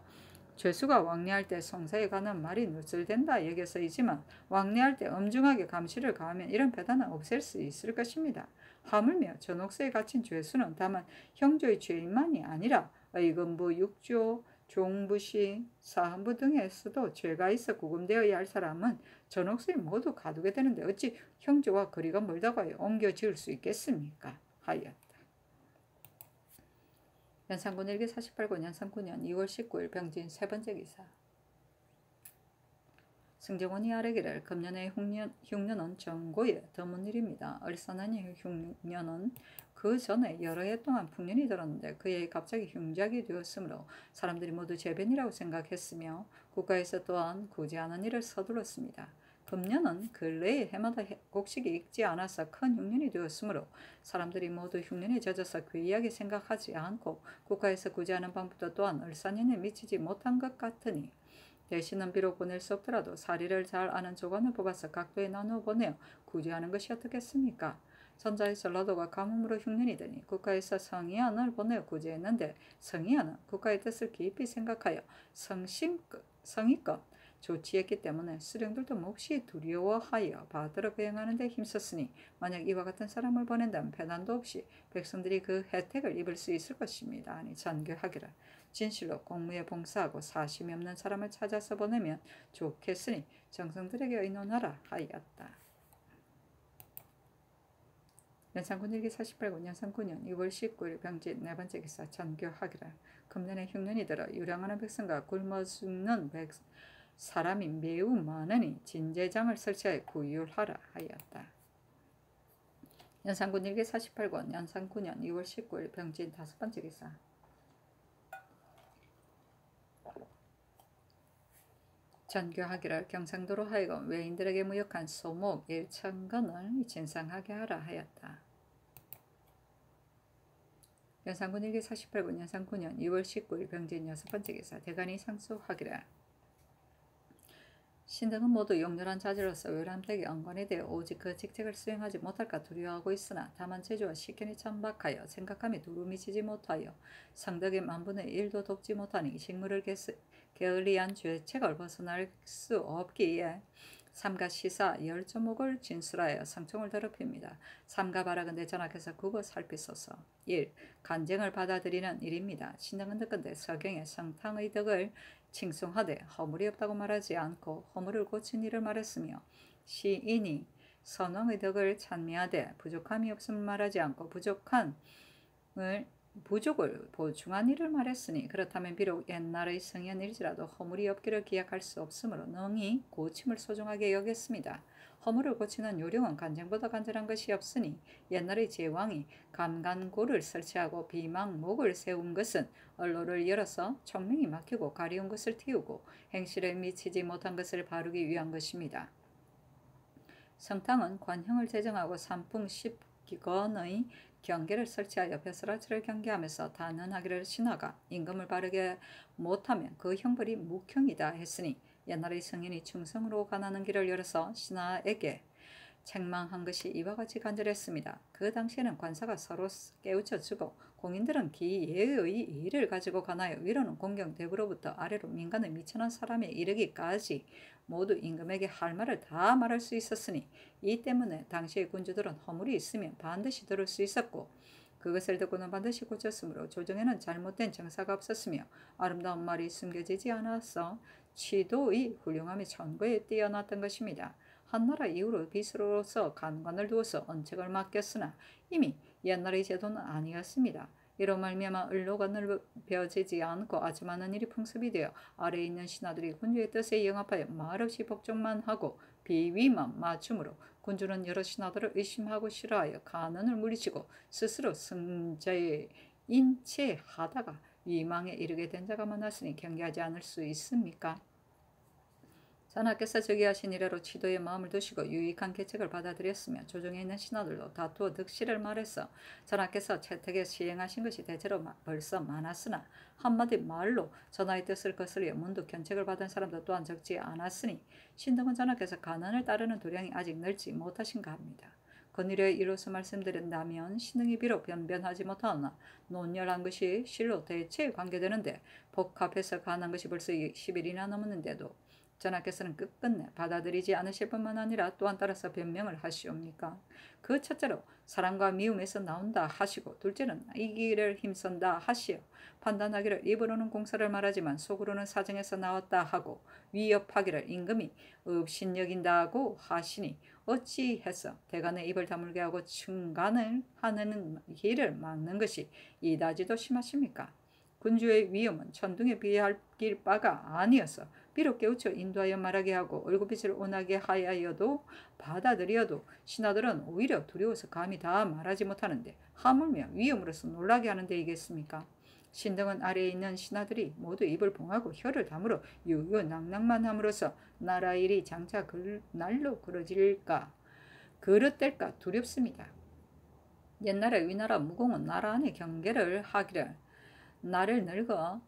죄수가 왕래할 때 성사에 관한 말이 누설된다 여겨서이지만 왕래할 때 엄중하게 감시를 가하면 이런 배단은 없앨 수 있을 것입니다. 하물며 전옥서에 갇힌 죄수는 다만 형조의 죄인만이 아니라 의금부, 육조, 종부시, 사헌부 등에서도 죄가 있어 구금되어야 할 사람은 전옥서에 모두 가두게 되는데 어찌 형조와 거리가 멀다고 하여 옮겨 지을 수 있겠습니까? 하였다. 연산군 일기 48권 연산군년 2월 19일 병진 세 번째 기사 승정원이 아뢰기를 금년의 흉년은 정고에 드문 일입니다. 얼싸나니 흉년은 그 전에 여러 해 동안 풍년이 들었는데 그 해에 갑자기 흉작이 되었으므로 사람들이 모두 재변이라고 생각했으며 국가에서 또한 굳이 않은 일을 서둘렀습니다. 금년은 근래에 해마다 곡식이 익지 않아서 큰 흉년이 되었으므로 사람들이 모두 흉년에 젖어서 괴이하게 생각하지 않고 국가에서 굳이 하는 방법도 또한 얼싸년에 미치지 못한 것 같으니 대신은 비록 보낼 수 없더라도 사리를 잘 아는 조관을 뽑아서 각도에 나누어 보내어 굳이 하는 것이 어떻겠습니까? 전자의 전라도가 가뭄으로 흉년이 되니 국가에서 성의안을 보내어 구제했는데 성의안은 국가의 뜻을 깊이 생각하여 성의껏 조치했기 때문에 수령들도 몹시 두려워하여 받들어 배행하는 데 힘썼으니 만약 이와 같은 사람을 보낸다면 배단도 없이 백성들이 그 혜택을 입을 수 있을 것입니다. 아니 전교하기를 진실로 공무에 봉사하고 사심이 없는 사람을 찾아서 보내면 좋겠으니 정성들에게 의논하라 하였다. 연산군 일기 48군 연산 9년 2월 19일 병진 네 번째 기사 전교하기를 금년에 흉년이 들어 유량하는 백성과 굶어 죽는 사람이 매우 많으니 진제장을 설치하여 구휼하라 하였다. 연산군 일기 48권 연산 9년 2월 19일 병진 다섯 번째 기사 전교하기를 경상도로 하여금 외인들에게 무역한 소목 1,000건을 진상하게 하라 하였다. 연산군 일기 48군 연산 9년 2월 19일 병진 여섯 번째 기사 대간이 상소하기를 신등은 모두 용렬한 자제로서 외람되게 언관에 대해 오직 그 직책을 수행하지 못할까 두려워하고 있으나 다만 제주와 식견이 천박하여 생각함이 두루 미치지 못하여 성덕의 만분의 1도 돕지 못하니 식물을 게을리한 죄책을 벗어날 수 없기에 삼가 시사 열조목을 진술하여 상총을 더럽힙니다. 삼가 바라건대 전하께서 굽어 살피소서. 1. 간쟁을 받아들이는 일입니다. 신등은 듣건대 서경의 성탕의 덕을 칭송하되 허물이 없다고 말하지 않고 허물을 고친 일을 말했으며 시인이 선왕의 덕을 찬미하되 부족함이 없음을 말하지 않고 부족을 보충한 일을 말했으니 그렇다면 비록 옛날의 성현일지라도 허물이 없기를 기약할 수 없으므로 능히 고침을 소중하게 여겼습니다. 허물을 고치는 요령은 간쟁보다 간절한 것이 없으니 옛날의 제왕이 감간고를 설치하고 비망목을 세운 것은 언로를 열어서 총명이 막히고 가리운 것을 틔우고 행실에 미치지 못한 것을 바르기 위한 것입니다. 성탕은 관형을 제정하고 삼풍 10기건의 경계를 설치하여 벼슬아치를 경계하면서 단언하기를 신하가 임금을 바르게 못하면 그 형벌이 묵형이다 했으니 옛날의 성인이 충성으로 가나는 길을 열어서 신하에게 책망한 것이 이와 같이 간절했습니다. 그 당시에는 관사가 서로 깨우쳐주고 공인들은 기예의 일을 가지고 가나요. 위로는 공경대부로부터 아래로 민간의 미천한 사람에 이르기까지 모두 임금에게 할 말을 다 말할 수 있었으니 이 때문에 당시의 군주들은 허물이 있으면 반드시 들을 수 있었고 그것을 듣고는 반드시 고쳤으므로 조정에는 잘못된 정사가 없었으며 아름다운 말이 숨겨지지 않아서 취도의 훌륭함이 천거에 뛰어났던 것입니다. 한나라 이후로 비서로서 간관을 두어서 언책을 맡겼으나 이미 옛날의 제도는 아니었습니다. 이로 말미암아 을로가 넓혀지지 않고 아주 많은 일이 풍습이 되어 아래에 있는 신하들이 군주의 뜻에 영합하여 말없이 복종만 하고 비위만 맞춤으로 군주는 여러 신하들을 의심하고 싫어하여 간언을 물리치고 스스로 승자에 인체하다가 위망에 이르게 된 자가 많았으니 경계하지 않을 수 있습니까? 전하께서 즉위하신 이래로 취도의 마음을 두시고 유익한 계책을 받아들였으며 조정에 있는 신하들도 다투어 득실을 말해서 전하께서 채택에 시행하신 것이 대체로 벌써 많았으나 한마디 말로 전하의 뜻을 거스려 문득 견책을 받은 사람도 또한 적지 않았으니 신등은 전하께서 간언을 따르는 도량이 아직 늘지 못하신가 합니다. 건의를 이로써 말씀드린다면 신등이 비록 변변하지 못하나 논열한 것이 실로 대체에 관계되는데 복합해서 간한 것이 벌써 10일이나 넘었는데도 전하께서는 끝끝내 받아들이지 않으실 뿐만 아니라 또한 따라서 변명을 하시옵니까? 그 첫째로 사랑과 미움에서 나온다 하시고 둘째는 이기를 힘쓴다 하시어 판단하기를 입으로는 공사를 말하지만 속으로는 사정에서 나왔다 하고 위협하기를 임금이 업신여긴다고 하시니 어찌해서 대간의 입을 다물게 하고 충간을 하는 길을 막는 것이 이다지도 심하십니까? 군주의 위험은 천둥에 비할 바가 아니어서 비록 깨우쳐 인도하여 말하게 하고 얼굴빛을 온하게 하여도 받아들여도 신하들은 오히려 두려워서 감히 다 말하지 못하는데 하물며 위험으로서 놀라게 하는 데이겠습니까? 신등은 아래에 있는 신하들이 모두 입을 봉하고 혀를 다물어 유유낭낭만 함으로써 나라 일이 장차 날로 그러질까 그릇될까 두렵습니다. 옛날에 위나라 무공은 나라 안에 경계를 하기를 나를 늙어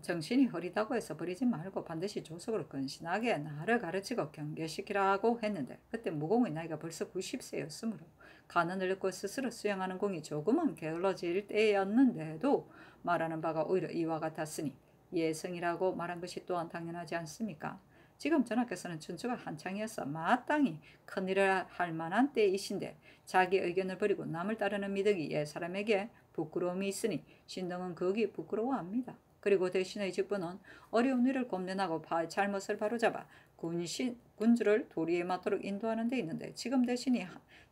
정신이 흐리다고 해서 버리지 말고 반드시 조속으로 근신하게 나를 가르치고 경계시키라고 했는데 그때 무공의 나이가 벌써 90세였으므로 가는 늙고 스스로 수행하는 공이 조금은 게을러질 때였는데도 말하는 바가 오히려 이와 같았으니 예성이라고 말한 것이 또한 당연하지 않습니까? 지금 전하께서는 춘추가 한창이어서 마땅히 큰일을 할 만한 때이신데 자기 의견을 버리고 남을 따르는 미덕이 옛사람에게 부끄러움이 있으니 신등은 거기 부끄러워합니다. 그리고 대신의 직분은 어려운 일을 권면하고 잘못을 바로잡아 군주를 도리에 맞도록 인도하는 데 있는데 지금 대신이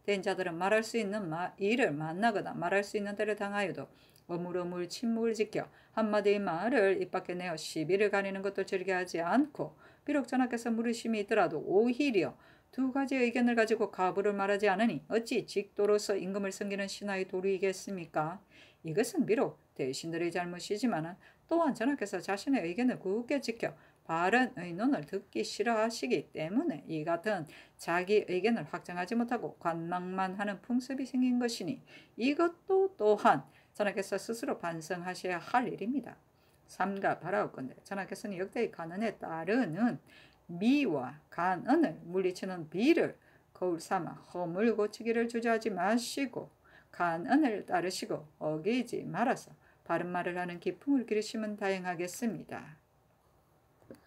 된 자들은 말할 수 있는 일을 만나거나 말할 수 있는 데를 당하여도 어물어물 침묵을 지켜 한마디의 말을 입 밖에 내어 시비를 가리는 것도 즐겨하지 않고 비록 전하께서 물으심이 있더라도 오히려 두 가지 의견을 가지고 가부를 말하지 않으니 어찌 직도로서 임금을 섬기는 신하의 도리이겠습니까? 이것은 비록 대신들의 잘못이지만 또한 전하께서 자신의 의견을 굳게 지켜 바른 의논을 듣기 싫어하시기 때문에 이 같은 자기 의견을 확정하지 못하고 관망만 하는 풍습이 생긴 것이니 이것도 또한 전하께서 스스로 반성하셔야 할 일입니다. 삼가 바라옵건대 전하께서는 역대의 간언에 따르는 미와 간언을 물리치는 비를 거울 삼아 허물 고치기를 주저하지 마시고 간언을 따르시고 어기지 말아서 바른 말을 하는 기풍을 기르시면 다행하겠습니다.